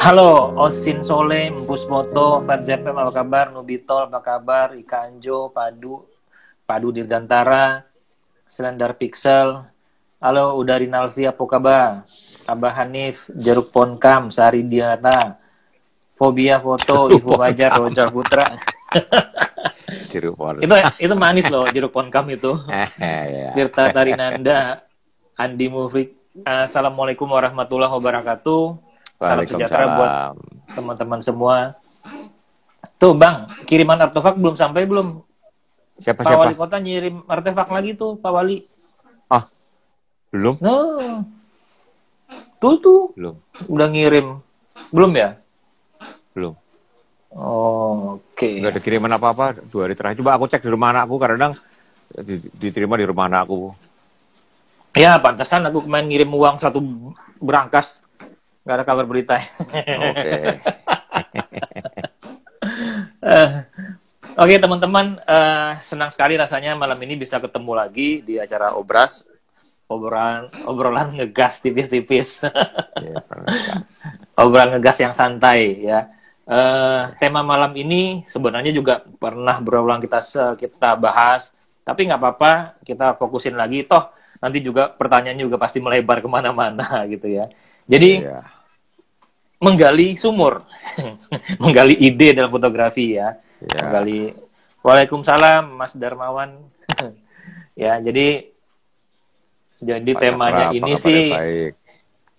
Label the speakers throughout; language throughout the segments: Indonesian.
Speaker 1: Halo, Osin Soleh, Mpus Foto, Fat Zepem, apa kabar? Nubitol, apa kabar? Ika Anjo, Padu Dirgantara, Slender Pixel. Halo, Udari Nalvi, apa kabar? Abah Hanif, Jeruk Ponkam, Sari Diana, Fobia Foto, Ibu Fajar, Rojar Putra.
Speaker 2: Jeruk Ponkam.
Speaker 1: Itu manis loh, Jeruk Ponkam itu. Tirta Tarinanda, Andi Mufrik. Assalamualaikum warahmatullahi wabarakatuh. Salam sejahtera buat teman-teman semua. Tuh Bang, kiriman artefak belum sampai belum?
Speaker 2: Siapa?
Speaker 1: Pak Wali Kota ngirim artefak lagi tuh, Pak Wali.
Speaker 2: Ah, belum?
Speaker 1: No. Tuh.
Speaker 2: Belum.
Speaker 1: Udah ngirim. Belum ya?
Speaker 2: Belum.
Speaker 1: Oh, oke.
Speaker 2: Nggak ada kiriman apa-apa 2 hari terakhir. Coba aku cek di rumah anakku, kadang diterima di rumah anakku.
Speaker 1: Ya, pantasan aku kemarin ngirim uang 1 berangkas. Nggak ada kabar berita.
Speaker 2: Oke.
Speaker 1: Oke teman-teman, senang sekali rasanya malam ini bisa ketemu lagi di acara Obras. Obrolan ngegas tipis-tipis. Obrolan ngegas yang santai ya. Tema malam ini sebenarnya juga pernah berulang kita bahas, tapi nggak apa-apa, kita fokusin lagi. Toh nanti juga pertanyaannya juga pasti melebar kemana-mana gitu ya. Jadi menggali sumur, menggali ide dalam fotografi ya. Menggali. Waalaikumsalam Mas Darmawan. Ya, jadi temanya ini sih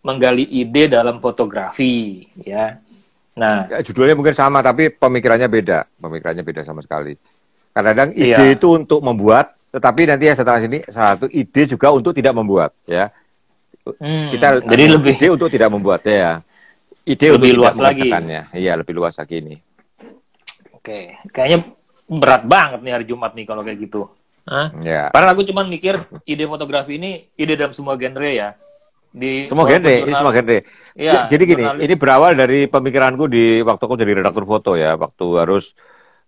Speaker 1: menggali ide dalam fotografi ya. Nah,
Speaker 2: judulnya mungkin sama tapi pemikirannya beda sama sekali. Kadang-kadang ide itu untuk membuat, tetapi nanti ya setelah sini satu ide juga untuk tidak membuat ya. Kita
Speaker 1: jadi lebih
Speaker 2: ide untuk tidak membuat ya. Ide
Speaker 1: lebih
Speaker 2: untuk
Speaker 1: luas lagi.
Speaker 2: Iya, lebih luas lagi ini.
Speaker 1: Oke, kayaknya berat banget nih hari Jumat nih kalau kayak gitu.
Speaker 2: Ya.
Speaker 1: Padahal aku cuma mikir ide fotografi ini ide dalam semua genre ya.
Speaker 2: Semua genre.
Speaker 1: Ya,
Speaker 2: jadi gini, ini berawal dari pemikiranku di waktu aku jadi redaktur foto ya, waktu harus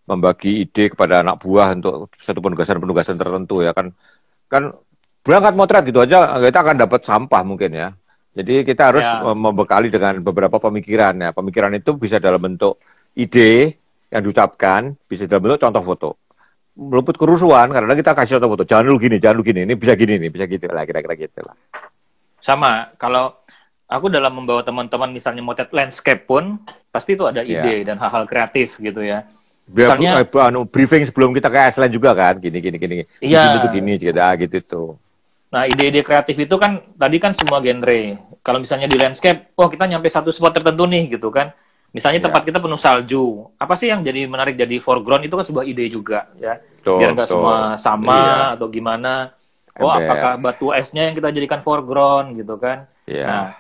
Speaker 2: membagi ide kepada anak buah untuk satu penugasan tertentu ya kan berangkat motret gitu aja kita akan dapat sampah mungkin ya. Jadi kita harus membekali dengan beberapa pemikiran ya. Pemikiran itu bisa dalam bentuk ide yang diucapkan, bisa dalam bentuk contoh foto. Meluput kerusuhan karena kita kasih contoh foto. Jangan lu gini, ini bisa gini nih, bisa gitu lah, kira-kira gitu lah.
Speaker 1: Sama, kalau aku dalam membawa teman-teman misalnya motret landscape pun pasti itu ada ide dan hal-hal kreatif gitu ya.
Speaker 2: Misalnya briefing sebelum kita ke Iceland juga kan, gini.
Speaker 1: Iya.
Speaker 2: Itu gini gitu tuh.
Speaker 1: Nah, ide-ide kreatif itu kan tadi kan semua genre. Kalau misalnya di landscape, kita nyampe satu spot tertentu nih gitu kan. Misalnya tempat kita penuh salju. Apa sih yang jadi menarik jadi foreground itu kan sebuah ide juga ya. Biar nggak semua sama atau gimana. Apakah batu esnya yang kita jadikan foreground gitu kan. Nah,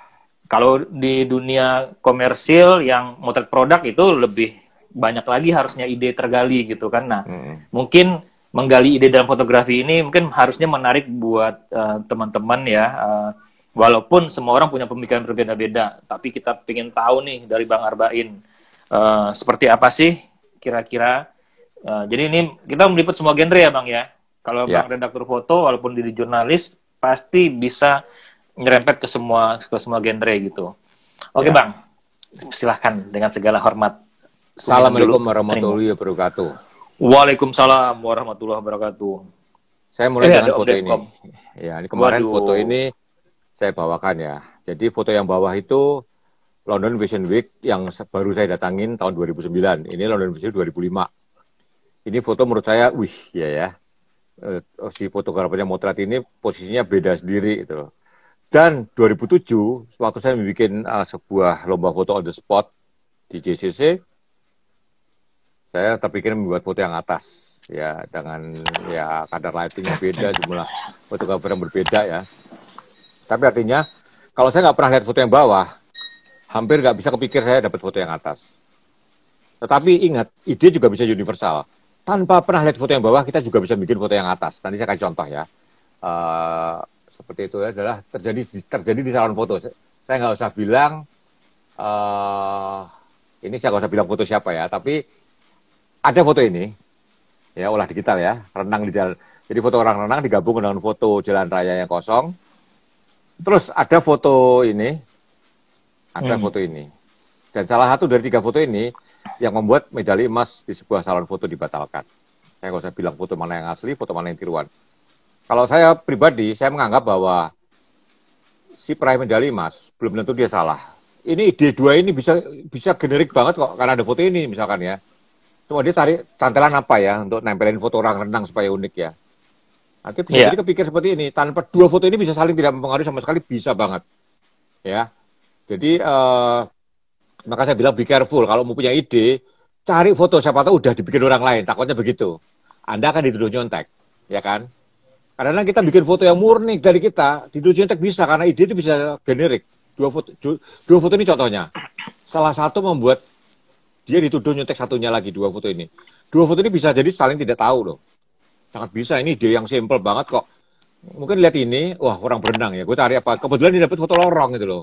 Speaker 1: kalau di dunia komersil yang motret produk itu lebih banyak lagi harusnya ide tergali gitu kan. Nah, mungkin menggali ide dalam fotografi ini mungkin harusnya menarik buat teman-teman ya. Walaupun semua orang punya pemikiran berbeda-beda, tapi kita pengen tahu nih dari Bang Arbain seperti apa sih kira-kira. Jadi ini kita meliput semua genre ya Bang ya. Kalau Bang redaktur foto walaupun di jurnalis pasti bisa nyerempet ke semua genre gitu. Oke Bang, silahkan dengan segala hormat.
Speaker 2: Assalamualaikum warahmatullahi wabarakatuh.
Speaker 1: Waalaikumsalam warahmatullahi wabarakatuh.
Speaker 2: Saya mulai dengan foto ini. Ya, ini kemarin foto ini saya bawakan ya. Jadi foto yang bawah itu London Fashion Week yang baru saya datangin tahun 2009. Ini London Fashion Week 2005. Ini foto menurut saya, si fotografernya motret ini posisinya beda sendiri gitu. Dan 2007 waktu saya bikin sebuah lomba foto on the spot di JCC, saya terpikir membuat foto yang atas ya dengan kadar lightingnya beda, jumlah fotografer yang berbeda ya. Tapi artinya kalau saya nggak pernah lihat foto yang bawah, hampir nggak bisa kepikir saya dapat foto yang atas. Tetapi ingat, ide juga bisa universal. Tanpa pernah lihat foto yang bawah, kita juga bisa bikin foto yang atas. Nanti saya kasih contoh ya. Seperti itu adalah terjadi di salon foto. Saya nggak usah bilang, ini saya nggak usah bilang foto siapa ya, tapi ada foto ini, ya olah digital ya, renang di jalan. Jadi foto orang renang digabung dengan foto jalan raya yang kosong. Terus ada foto ini, foto ini. Dan salah satu dari 3 foto ini yang membuat medali emas di sebuah salon foto dibatalkan. Saya nggak usah bilang foto mana yang asli, foto mana yang tiruan. Kalau saya pribadi, saya menganggap bahwa si peraih medali emas belum tentu dia salah. Ini ide 2 ini bisa generik banget kok karena ada foto ini misalkan ya. Cuma dia cari cantelan apa ya untuk nempelin foto orang renang supaya unik ya. Nanti bisa jadi kepikir seperti ini. Tanpa 2 foto ini bisa saling tidak mempengaruhi sama sekali, bisa banget. Ya. Jadi maka saya bilang be careful, kalau mau punya ide, cari foto, siapa tahu udah dibikin orang lain, takutnya begitu. Anda akan dituduh nyontek, ya kan? Karena kita bikin foto yang murni dari kita, dituduh nyontek bisa, karena ide itu bisa generik. 2 foto ini contohnya. Salah satu membuat dia dituduh nyontek, satunya lagi 2 foto ini. 2 foto ini bisa jadi saling tidak tahu loh. Sangat bisa, ini ide yang simple banget kok. Mungkin lihat ini, wah orang berenang ya, gue cari apa, kebetulan ini dapat foto lorong gitu loh.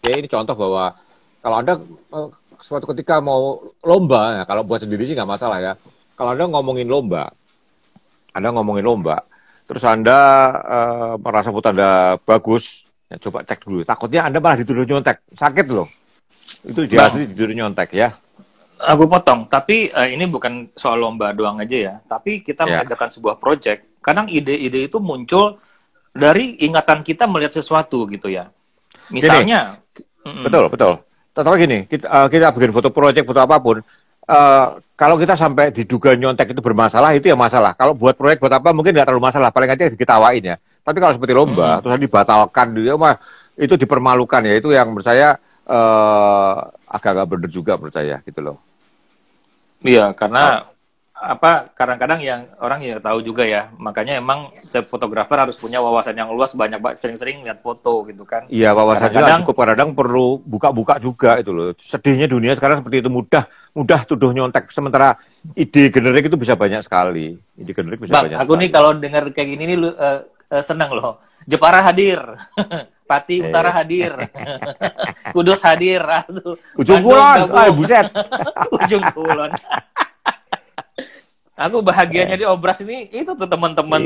Speaker 2: Oke, ini contoh bahwa kalau Anda suatu ketika mau lomba, ya, kalau buat sendiri sih nggak masalah ya. Kalau Anda ngomongin lomba, terus Anda merasa foto Anda bagus, ya coba cek dulu. Takutnya Anda malah dituduh nyontek, sakit loh. Itu dia asli dituduh nyontek ya.
Speaker 1: Aku potong, tapi ini bukan soal lomba doang aja ya. Tapi kita mengadakan sebuah project, kadang ide-ide itu muncul dari ingatan kita melihat sesuatu gitu ya. Misalnya,
Speaker 2: betul. Tetapi gini, kita bikin foto proyek, foto apapun, kalau kita sampai diduga nyontek itu bermasalah, itu ya masalah. Kalau buat proyek, buat apa, mungkin nggak terlalu masalah. Paling aja diketawain ya. Tapi kalau seperti lomba, terus dibatalkan, itu dipermalukan ya. Itu yang menurut saya agak-agak bener juga menurut saya, gitu loh.
Speaker 1: Iya, karena kadang-kadang yang orang ya tahu juga ya, makanya emang fotografer harus punya wawasan yang luas, banyak sering-sering lihat foto gitu kan.
Speaker 2: Iya, wawasan juga cukup, kadang perlu buka-buka juga itu loh. Sedihnya dunia sekarang seperti itu, mudah tuduh nyontek, sementara ide generik itu bisa banyak sekali. Ide generik bisa banyak.
Speaker 1: Aku nih kalau dengar kayak gini nih senang loh. Jepara hadir. Pati Utara hadir. Kudus hadir.
Speaker 2: Ujung Kulon. Buset.
Speaker 1: Ujung Kulon. Aku bahagianya di Obras ini itu tuh teman-teman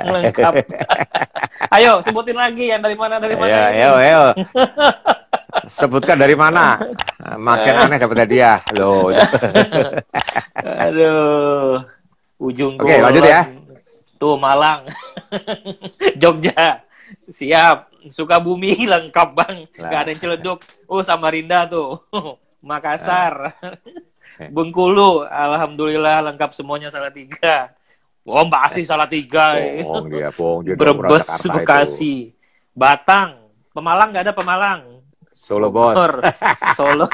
Speaker 1: lengkap. Ayo sebutin lagi yang dari mana
Speaker 2: Ayo. Sebutkan dari mana. Makin aneh dapat hadiah. Loh.
Speaker 1: Aduh. Ujung Kulon.
Speaker 2: Oke, lanjut ya.
Speaker 1: Tuh Malang. Jogja. Siap. Sukabumi lengkap Bang. Gak ada yang Ciledug. Samarinda tuh. Makassar. Bengkulu, alhamdulillah lengkap semuanya Salatiga. Mbak Asih Salatiga.
Speaker 2: Bohong dia.
Speaker 1: Brebes, Bekasi, Batang, Pemalang nggak ada Pemalang.
Speaker 2: Solo bos.
Speaker 1: Solo.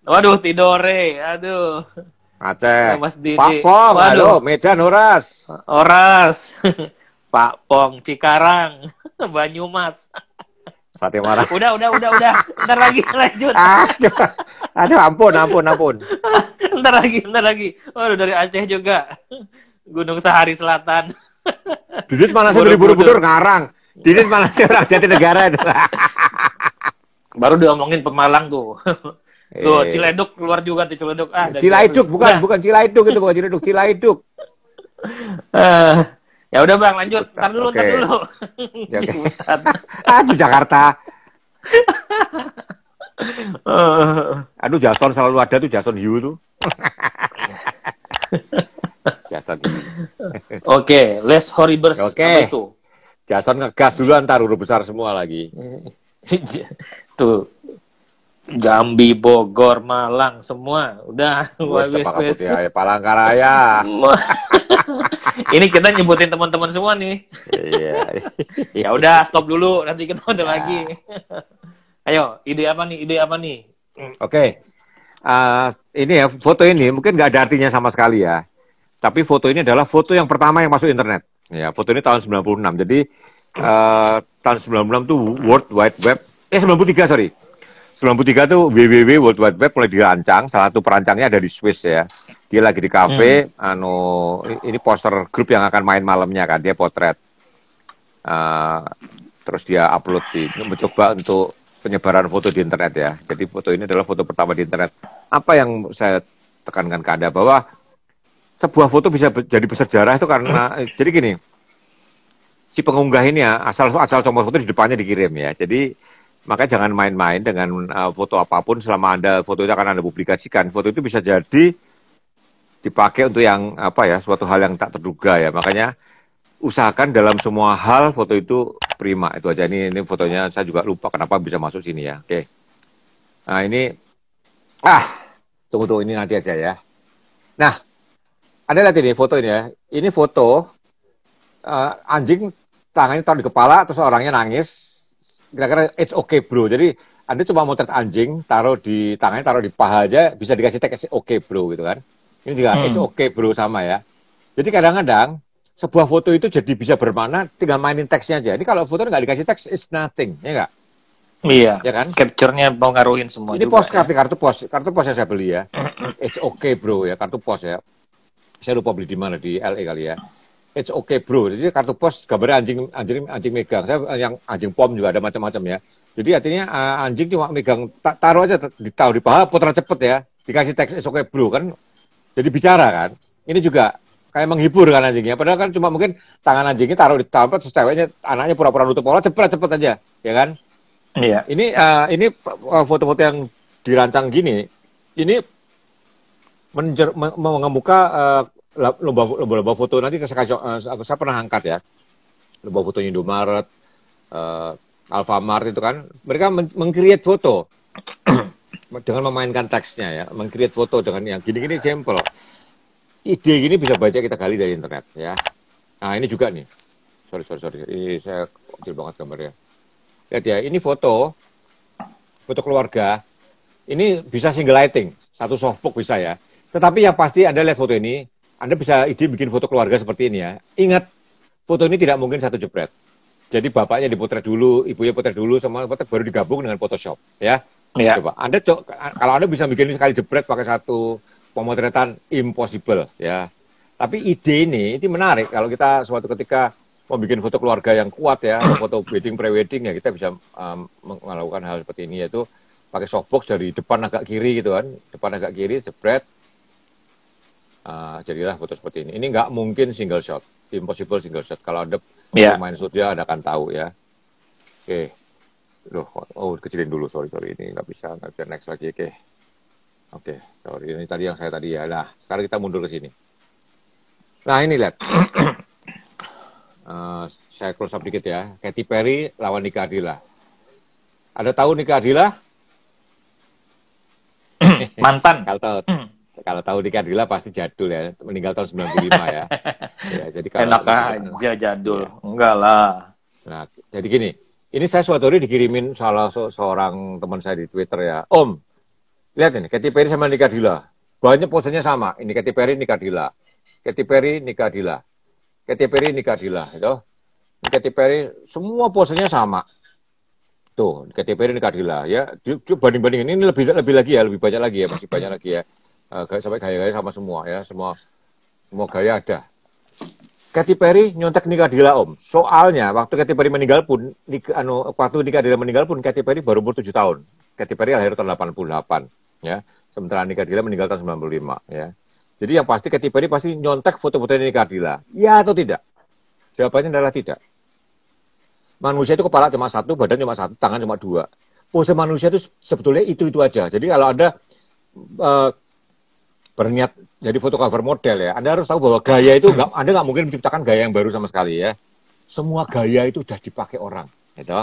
Speaker 1: Waduh, Tidore, aduh.
Speaker 2: Aceh.
Speaker 1: Mas Didi.
Speaker 2: Pak Pong, halo, Medan Oras.
Speaker 1: Pak Pong, Cikarang, Banyumas.
Speaker 2: Sate marah.
Speaker 1: Udah. Ntar lagi lanjut.
Speaker 2: Aduh, ampun.
Speaker 1: Ntar lagi. Waduh, dari Aceh juga. Gunung Sahari Selatan.
Speaker 2: Didit mana sih dari Borobudur ngarang. Didit mana sih orang Jatinegara itu.
Speaker 1: Baru diomongin Pemalang tuh. Tuh, Ciledug keluar juga tuh Ciledug.
Speaker 2: Cilaidug bukan Cilaidug itu, bukan Ciledug, Cilaidug.
Speaker 1: Ya udah Bang, lanjut. Ntar dulu.
Speaker 2: Aduh, Jakarta. Aduh, Jason selalu ada tuh, Jason Yu tuh. Jason.
Speaker 1: Oke, Les Horribles. Apa itu?
Speaker 2: Jason ngegas dulu, ntar huruf besar semua lagi.
Speaker 1: Tuh. Jambi, Bogor, Malang, semua. Udah.
Speaker 2: Wes ya, Palangkaraya.
Speaker 1: Ini kita nyebutin teman-teman semua nih.
Speaker 2: Iya.
Speaker 1: Ya udah, stop dulu. Nanti kita ada lagi. Ayo, ide apa nih?
Speaker 2: Oke. Ini ya, foto ini mungkin nggak ada artinya sama sekali ya. Tapi foto ini adalah foto yang pertama yang masuk internet. Ya, foto ini tahun 96. Jadi tahun 96 tuh World Wide Web 93, sorry. 93 tuh WWW World Wide Web mulai dirancang, salah satu perancangnya ada di Swiss ya. Dia lagi di kafe, ini poster grup yang akan main malamnya kan, dia potret. Terus dia upload mencoba untuk penyebaran foto di internet ya. Jadi foto ini adalah foto pertama di internet. Apa yang saya tekankan ke Anda bahwa sebuah foto bisa jadi bersejarah itu karena jadi gini, si pengunggah ini ya asal comot foto di depannya dikirim ya. Jadi makanya jangan main-main dengan foto apapun selama foto itu akan Anda publikasikan. Foto itu bisa jadi dipakai untuk yang suatu hal yang tak terduga ya. Makanya usahakan dalam semua hal foto itu prima. Itu aja, ini fotonya saya juga lupa kenapa bisa masuk sini ya. Oke. Nah, ini tunggu ini nanti aja ya. Nah, Anda lihat ini foto ini ya. Ini foto anjing tangannya taruh di kepala terus orangnya nangis. Kira-kira it's okay bro. Jadi Anda cuma motret anjing, taruh di tangannya, taruh di paha aja, bisa dikasih tag it's okay bro gitu kan. Ini juga it's okay bro sama ya. Jadi kadang-kadang sebuah foto itu jadi bisa bermakna tinggal mainin teksnya aja. Ini kalau foto nggak dikasih teks it's nothing, ya nggak?
Speaker 1: Iya.
Speaker 2: Ya kan?
Speaker 1: Capture-nya mau ngaruhin semua.
Speaker 2: Ini postcard, ya. Kartu pos yang saya beli ya. It's okay bro ya, kartu pos ya. Saya lupa beli di mana, di LA kali ya. It's okay bro. Jadi kartu pos gambarnya anjing megang. Saya yang anjing pom juga ada macam-macam ya. Jadi artinya anjing cuma megang, taruh aja ditaruh di paha, putar cepet ya. Dikasih teks it's okay bro kan. Jadi bicara kan. Ini juga kayak menghibur kan anjingnya. Padahal kan cuma mungkin tangan anjingnya taruh di tempat, terus ceweknya anaknya pura-pura nutup pola, cepet aja, ya kan?
Speaker 1: Iya.
Speaker 2: Ini foto-foto yang dirancang gini. Ini mengemuka lomba foto nanti saya pernah angkat ya, lomba foto Indomaret, Alfamart itu kan, mereka meng-create foto dengan memainkan teksnya ya, meng-create foto dengan yang gini-gini sampel. Ide gini bisa baca kita gali dari internet ya. Nah ini juga nih, sorry, ini saya kecil banget gambarnya. Lihat ya, ini foto keluarga, ini bisa single lighting, satu softbox bisa ya. Tetapi yang pasti Anda lihat foto ini, Anda bisa ide bikin foto keluarga seperti ini ya. Ingat, foto ini tidak mungkin satu jepret. Jadi bapaknya dipotret dulu, ibunya potret dulu, sama potret baru digabung dengan Photoshop ya. Kalau Anda bisa bikin ini sekali jepret pakai satu pemotretan, impossible ya. Tapi ide ini menarik kalau kita suatu ketika mau bikin foto keluarga yang kuat ya, foto wedding, pre-wedding ya, kita bisa melakukan hal seperti ini, yaitu pakai softbox dari depan agak kiri gitu kan, depan agak kiri, jepret. Jadilah foto seperti ini. Ini nggak mungkin single shot, impossible single shot. Kalau Anda main studio, Anda akan tahu ya. Oke, kecilin dulu, sorry ini nggak bisa next lagi. Oke, sorry ini tadi yang saya tadi ya. Nah, sekarang kita mundur ke sini. Nah ini lihat, saya close up dikit ya. Katy Perry lawan Nika Ardila. Ada tahu Nika Ardila?
Speaker 1: Mantan.
Speaker 2: Kalau tahu Nika Ardila pasti jadul ya, meninggal tahun 95 ya. Ya jadi kalau
Speaker 1: enak aja jadul, ya. Enggak lah.
Speaker 2: Nah, jadi gini, ini saya suatu hari dikirimin salah seorang teman saya di Twitter ya. Om, lihat ini, Katy Perry sama Nika Ardila. Banyak posenya sama. Ini Katy Perry, Nika Ardila. Katy Perry, Nika Ardila. Katy Perry, Nika Ardila. Gitu. Katy Perry, semua posenya sama. Tuh, Katy Perry, Nika Ardila. Ya, banding-bandingin ini lebih lagi ya, lebih banyak lagi ya, masih banyak lagi ya. Sampai gaya-gaya sama semua ya, semua gaya ada. Katy Perry nyontek Nika Ardila Om. Soalnya waktu Katy Perry meninggal pun, waktu Nika Ardila meninggal pun Katy Perry baru umur 7 tahun. Katy Perry lahir tahun 88 ya. Sementara Nika Ardila meninggal tahun 95 ya. Jadi yang pasti Katy Perry pasti nyontek foto-foto Nika Ardila. Ya atau tidak? Jawabannya adalah tidak. Manusia itu kepala cuma satu, badan cuma satu, tangan cuma dua. Pose manusia itu sebetulnya itu aja. Jadi kalau Anda berniat jadi foto cover model ya, Anda harus tahu bahwa gaya itu Anda nggak mungkin menciptakan gaya yang baru sama sekali ya. Semua gaya itu sudah dipakai orang, gitu.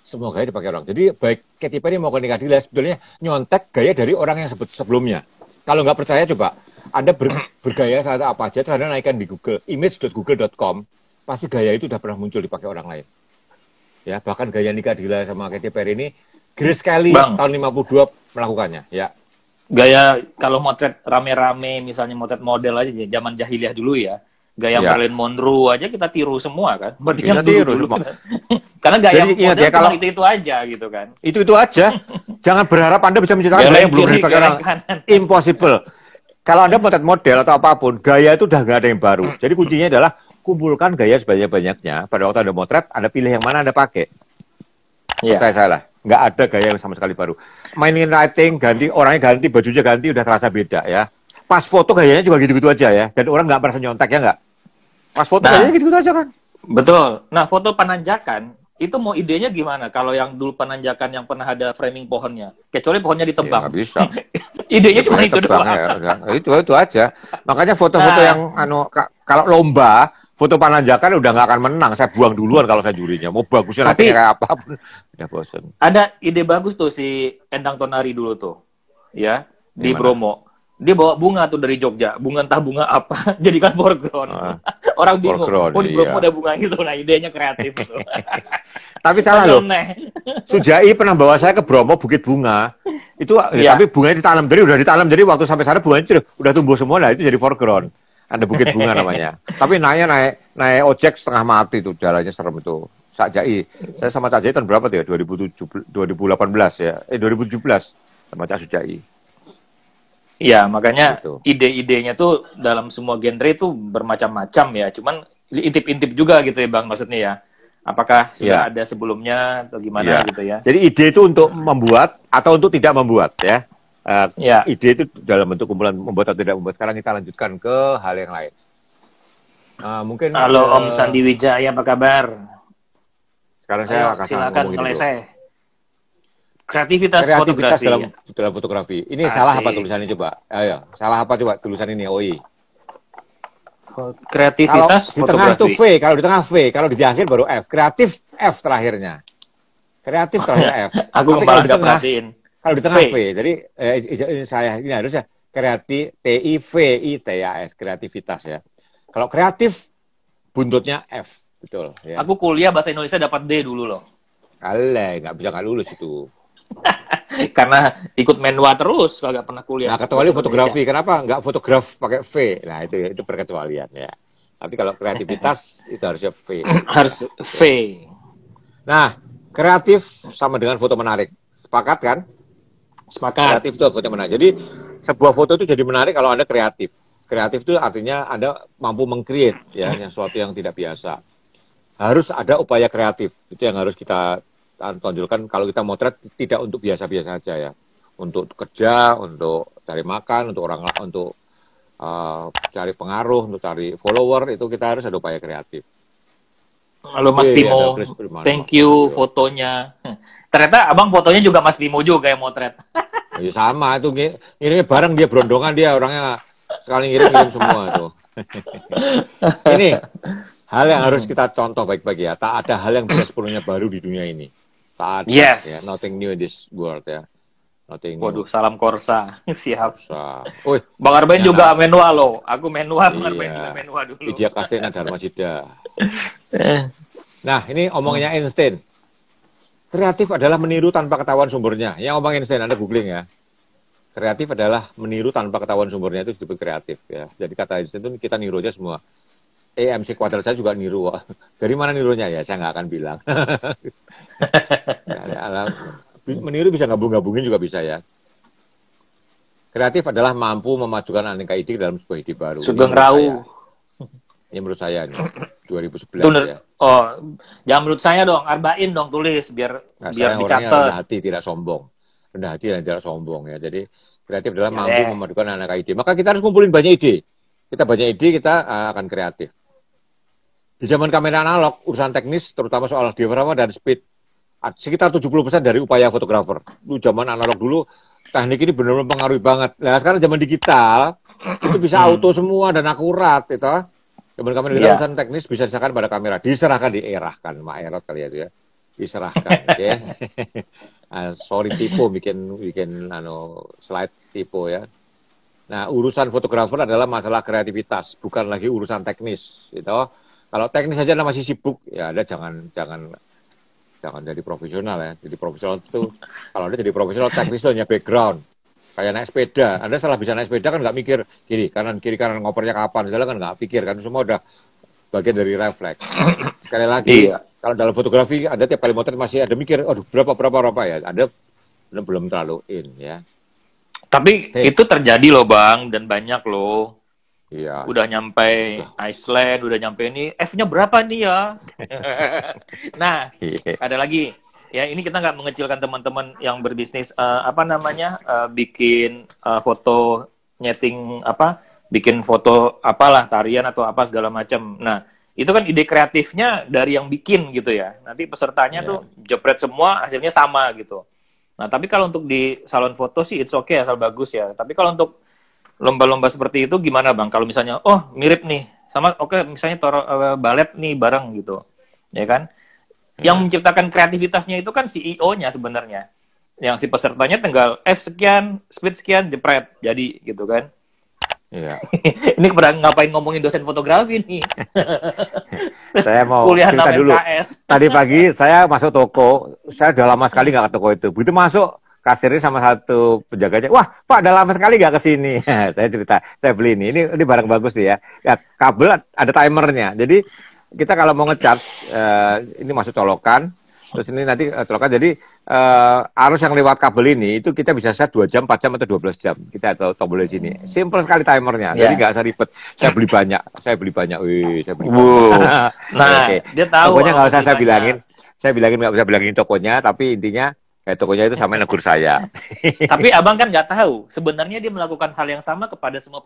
Speaker 2: Semua gaya dipakai orang. Jadi baik Katy Perry maupun Nika Ardila sebetulnya nyontek gaya dari orang yang sebelumnya. Kalau nggak percaya coba Anda bergaya saat apa aja, Anda naikkan di Google, image.google.com, pasti gaya itu sudah pernah muncul dipakai orang lain. Ya, bahkan gaya Nika Ardila sama Katy Perry ini Grace Kelly tahun 52 melakukannya, ya.
Speaker 1: Gaya kalau motret rame-rame, misalnya motret model aja zaman jahiliyah dulu ya. Gaya
Speaker 2: Ya.
Speaker 1: Marilyn Monroe aja kita tiru semua kan. Berarti
Speaker 2: Kita
Speaker 1: yang
Speaker 2: tiru
Speaker 1: dulu-dulu.
Speaker 2: semua.
Speaker 1: Karena gaya
Speaker 2: Jadi ingat
Speaker 1: model
Speaker 2: ya,
Speaker 1: cuma
Speaker 2: kalau-
Speaker 1: itu aja gitu kan.
Speaker 2: Itu aja. Jangan berharap Anda bisa menciptakan
Speaker 1: Geleng
Speaker 2: gaya yang belum
Speaker 1: kiri,
Speaker 2: dipakai orang.
Speaker 1: geleng kanan.
Speaker 2: Impossible. Kalau Anda motret model atau apapun, gaya itu udah nggak ada yang baru. Jadi kuncinya adalah kumpulkan gaya sebanyak-banyaknya. Pada waktu Anda motret, Anda pilih yang mana Anda pakai.
Speaker 1: Iya.
Speaker 2: Percaya saya lah. Nggak ada gaya yang sama sekali baru. Mainin lighting, ganti, orangnya ganti, bajunya ganti, udah terasa beda ya. Pas foto gayanya juga gitu-gitu aja ya. Dan orang nggak merasa nyontek ya nggak? Pas foto
Speaker 1: Nah.
Speaker 2: gayanya gitu-gitu aja kan.
Speaker 1: Betul. Nah, foto penanjakan itu mau idenya gimana? Kalau yang dulu penanjakan yang pernah ada framing pohonnya, kecuali pohonnya
Speaker 2: Ya,
Speaker 1: ditebang.
Speaker 2: nggak bisa.
Speaker 1: Idenya cuma itu
Speaker 2: Tebang,
Speaker 1: doang.
Speaker 2: ya. Itu aja. Makanya foto-foto
Speaker 1: Nah.
Speaker 2: yang kalau lomba, foto penanjakan udah nggak akan menang. Saya buang duluan kalau saya jurinya. Mau bagusnya
Speaker 1: Tapi-
Speaker 2: nanti kayak apapun. Ya bosen.
Speaker 1: Ada ide bagus tuh si Endang Tonari dulu tuh, ya di
Speaker 2: Gimana?
Speaker 1: Bromo. Dia bawa bunga tuh dari Jogja, bunga entah bunga apa, jadikan foreground.
Speaker 2: Ah,
Speaker 1: Orang bingung,
Speaker 2: foreground,
Speaker 1: oh di Bromo
Speaker 2: iya.
Speaker 1: ada bunga gitu. Nah, idenya kreatif tuh.
Speaker 2: Tapi salah loh.
Speaker 1: Neh.
Speaker 2: Sujai pernah bawa saya ke Bromo Bukit Bunga. Itu
Speaker 1: Iya.
Speaker 2: tapi bunganya ditanam. Jadi udah ditanam. Jadi waktu sampai sana bunganya itu udah tumbuh semua. Nah, itu jadi foreground. Ada Bukit Bunga namanya. Tapi naik ojek setengah mati tuh, jalannya serem itu. Sakjai. Saya sama Sakjai tahun berapa tuh ya? 2018 ya. 2017 sama Cak Sujai.
Speaker 1: Iya, makanya
Speaker 2: Gitu.
Speaker 1: ide-idenya tuh dalam semua genre itu bermacam-macam ya. Cuman intip-intip juga gitu ya, Bang, maksudnya ya. Apakah sudah
Speaker 2: Iya.
Speaker 1: ada sebelumnya atau gimana
Speaker 2: Iya.
Speaker 1: gitu ya.
Speaker 2: Jadi ide itu untuk membuat atau untuk tidak membuat ya.
Speaker 1: Ya.
Speaker 2: Ide itu dalam bentuk kumpulan membuat atau tidak membuat. Sekarang kita lanjutkan ke hal yang lain. Mungkin
Speaker 1: Halo Om Sandi Wijaya, apa kabar?
Speaker 2: sekarang saya
Speaker 1: Ayo,
Speaker 2: akan
Speaker 1: silakan
Speaker 2: ngomong gini dulu.
Speaker 1: ngeleseh. Kreativitas
Speaker 2: Kreativitas
Speaker 1: fotografi.
Speaker 2: dalam fotografi. Ini
Speaker 1: Asik.
Speaker 2: salah apa tulisannya coba? Ayo, salah apa coba tulisan ini? OI. Kalau
Speaker 1: Kreativitas
Speaker 2: di tengah itu
Speaker 1: fotografi.
Speaker 2: V, kalau di tengah V, kalau di akhir baru F. Kreatif F terakhirnya. Kreatif terakhir F.
Speaker 1: Aku
Speaker 2: Tapi
Speaker 1: malah nggak perhatiin.
Speaker 2: kalau di tengah
Speaker 1: V.
Speaker 2: V, jadi ini saya ini harusnya TIVITAS, kreativitas ya. Kalau kreatif buntutnya F, betul ya.
Speaker 1: Aku kuliah bahasa Indonesia dapat D dulu loh.
Speaker 2: Alah, nggak lulus itu.
Speaker 1: Karena ikut menwa terus, kagak pernah kuliah.
Speaker 2: Nah, kecuali
Speaker 1: bahasa
Speaker 2: fotografi,
Speaker 1: Indonesia.
Speaker 2: kenapa nggak fotograf pakai V? Nah, itu perkecualian ya. Tapi kalau kreativitas itu harusnya V.
Speaker 1: Harus V.
Speaker 2: Nah, kreatif sama dengan foto menarik. Sepakat kan?
Speaker 1: Sepakat.
Speaker 2: Kreatif itu foto menarik. Jadi sebuah foto itu jadi menarik kalau Anda kreatif. Kreatif itu artinya Anda mampu meng-create ya sesuatu yang tidak biasa. Harus ada upaya kreatif. Itu yang harus kita tonjolkan kalau kita motret, tidak untuk biasa-biasa aja ya. Untuk kerja, untuk cari makan, untuk cari pengaruh, untuk cari follower, itu kita harus ada upaya kreatif.
Speaker 1: Halo Mas
Speaker 2: Iya,
Speaker 1: Bimo,
Speaker 2: ada Chris Primano.
Speaker 1: thank you fotonya. Ternyata abang fotonya juga Mas Bimo juga yang motret.
Speaker 2: Ya sama itu ngirimnya bareng, dia berondongan, dia orangnya sekali ngirim semua tuh. Ini hal yang harus kita contoh baik-baik ya. Tak ada hal yang bisa sepenuhnya baru di dunia ini. Tak ada.
Speaker 1: Yes.
Speaker 2: Ya, nothing new in this world ya. Nothing new.
Speaker 1: Waduh, salam Korsa. Siap.
Speaker 2: Woi,
Speaker 1: Bang Arben
Speaker 2: Ya,
Speaker 1: juga menua loh. Aku menua, Bang Arben
Speaker 2: Iya.
Speaker 1: juga menua dulu.
Speaker 2: Widya Kastena Dharma Sida.
Speaker 1: Eh,
Speaker 2: Nah, ini omongnya Einstein. Kreatif adalah meniru tanpa ketahuan sumbernya. Yang ngomong Einstein, Anda googling ya. Kreatif adalah meniru tanpa ketahuan sumbernya, itu disebut kreatif ya. Jadi kata Einstein itu kita niru aja semua. MC kuadrat saya juga niru. Dari mana nirunya ya? Saya nggak akan bilang. Meniru bisa gabung-gabungin juga bisa ya. Kreatif adalah mampu memajukan aneka ide dalam sebuah ide baru.
Speaker 1: Sugeng Rau.
Speaker 2: Ini menurut saya nih, 2011
Speaker 1: Itu
Speaker 2: ya.
Speaker 1: oh, jangan menurut saya dong, Arbain dong tulis biar
Speaker 2: Nah,
Speaker 1: biar
Speaker 2: saya orangnya
Speaker 1: dicatat.
Speaker 2: rendah hati, tidak sombong. Rendah hati dan tidak sombong ya. Jadi kreatif adalah
Speaker 1: Ya,
Speaker 2: mampu
Speaker 1: deh.
Speaker 2: memadukan aneka ide. Maka kita harus kumpulin banyak ide. Kita banyak ide, kita akan kreatif. Di zaman kamera analog, urusan teknis, terutama soal diafragma dan speed, sekitar 70% dari upaya fotografer. Lu zaman analog dulu, teknik ini benar-benar mempengaruhi banget. Nah, sekarang zaman digital, itu bisa auto semua dan akurat, itu. Zaman kamera
Speaker 1: Iya.
Speaker 2: urusan teknis bisa diserahkan pada kamera. Diserahkan, dierahkan, Mak Erot kali ya itu ya. Diserahkan, oke. Sorry tipu, bikin slide tipu ya. Nah, urusan fotografer adalah masalah kreativitas, bukan lagi urusan teknis, gitu. Kalau teknis saja Anda masih sibuk, ya Anda jangan jadi profesional ya. Jadi profesional itu, kalau Anda jadi profesional, teknis itu hanya background. Kayak naik sepeda, Anda salah bisa naik sepeda kan nggak mikir kiri kanan ngopernya kapan, segala kan nggak pikir kan, semua udah bagian dari refleks. Sekali lagi,
Speaker 1: Iya.
Speaker 2: kalau dalam fotografi Anda tiap kali motret masih ada mikir, aduh berapa ya, Anda belum terlalu in ya.
Speaker 1: Tapi itu terjadi loh Bang, dan banyak loh.
Speaker 2: Iya.
Speaker 1: Udah nyampe Iceland, udah nyampe ini, F-nya berapa nih ya? Nah, ada lagi. Ya, ini kita nggak mengecilkan teman-teman yang berbisnis, bikin foto nyeting, bikin foto apalah, tarian atau apa segala macam. Nah, itu kan ide kreatifnya dari yang bikin gitu ya. Nanti pesertanya tuh jepret semua, hasilnya sama gitu. Nah, tapi kalau untuk di salon foto sih it's okay, asal bagus ya. Tapi kalau untuk lomba-lomba seperti itu gimana Bang? Kalau misalnya, oh mirip nih, sama misalnya balet nih bareng gitu, ya kan? Yang menciptakan kreativitasnya itu kan CEO-nya sebenarnya. Yang si pesertanya tinggal F sekian, speed sekian, jepret, jadi gitu kan.
Speaker 2: Iya.
Speaker 1: Ini ngapain ngomongin dosen fotografi nih?
Speaker 2: Saya mau
Speaker 1: kuliah
Speaker 2: cerita
Speaker 1: 6
Speaker 2: dulu.
Speaker 1: SKS.
Speaker 2: Tadi pagi saya masuk toko, saya udah lama sekali nggak ke toko itu. Begitu masuk, kasirnya sama satu penjaganya, wah Pak udah lama sekali nggak ke sini. Saya cerita, saya beli ini barang bagus nih ya. Ya kabel ada timernya, jadi kita kalau mau ngecharge, ini masuk colokan, terus ini nanti colokan, jadi arus yang lewat kabel ini, itu kita bisa set 2 jam, 4 jam, atau 12 jam. Kita tombol di sini. Simple sekali timernya, jadi nggak usah ribet. Saya beli banyak. Saya beli banyak.
Speaker 1: Nah, dia tahu.
Speaker 2: Pokoknya nggak usah saya bilangin. Saya bilangin nggak usah bilangin tokonya, tapi intinya tokonya itu sampai negur saya.
Speaker 1: Tapi abang kan nggak tahu. Sebenarnya dia melakukan hal yang sama kepada semua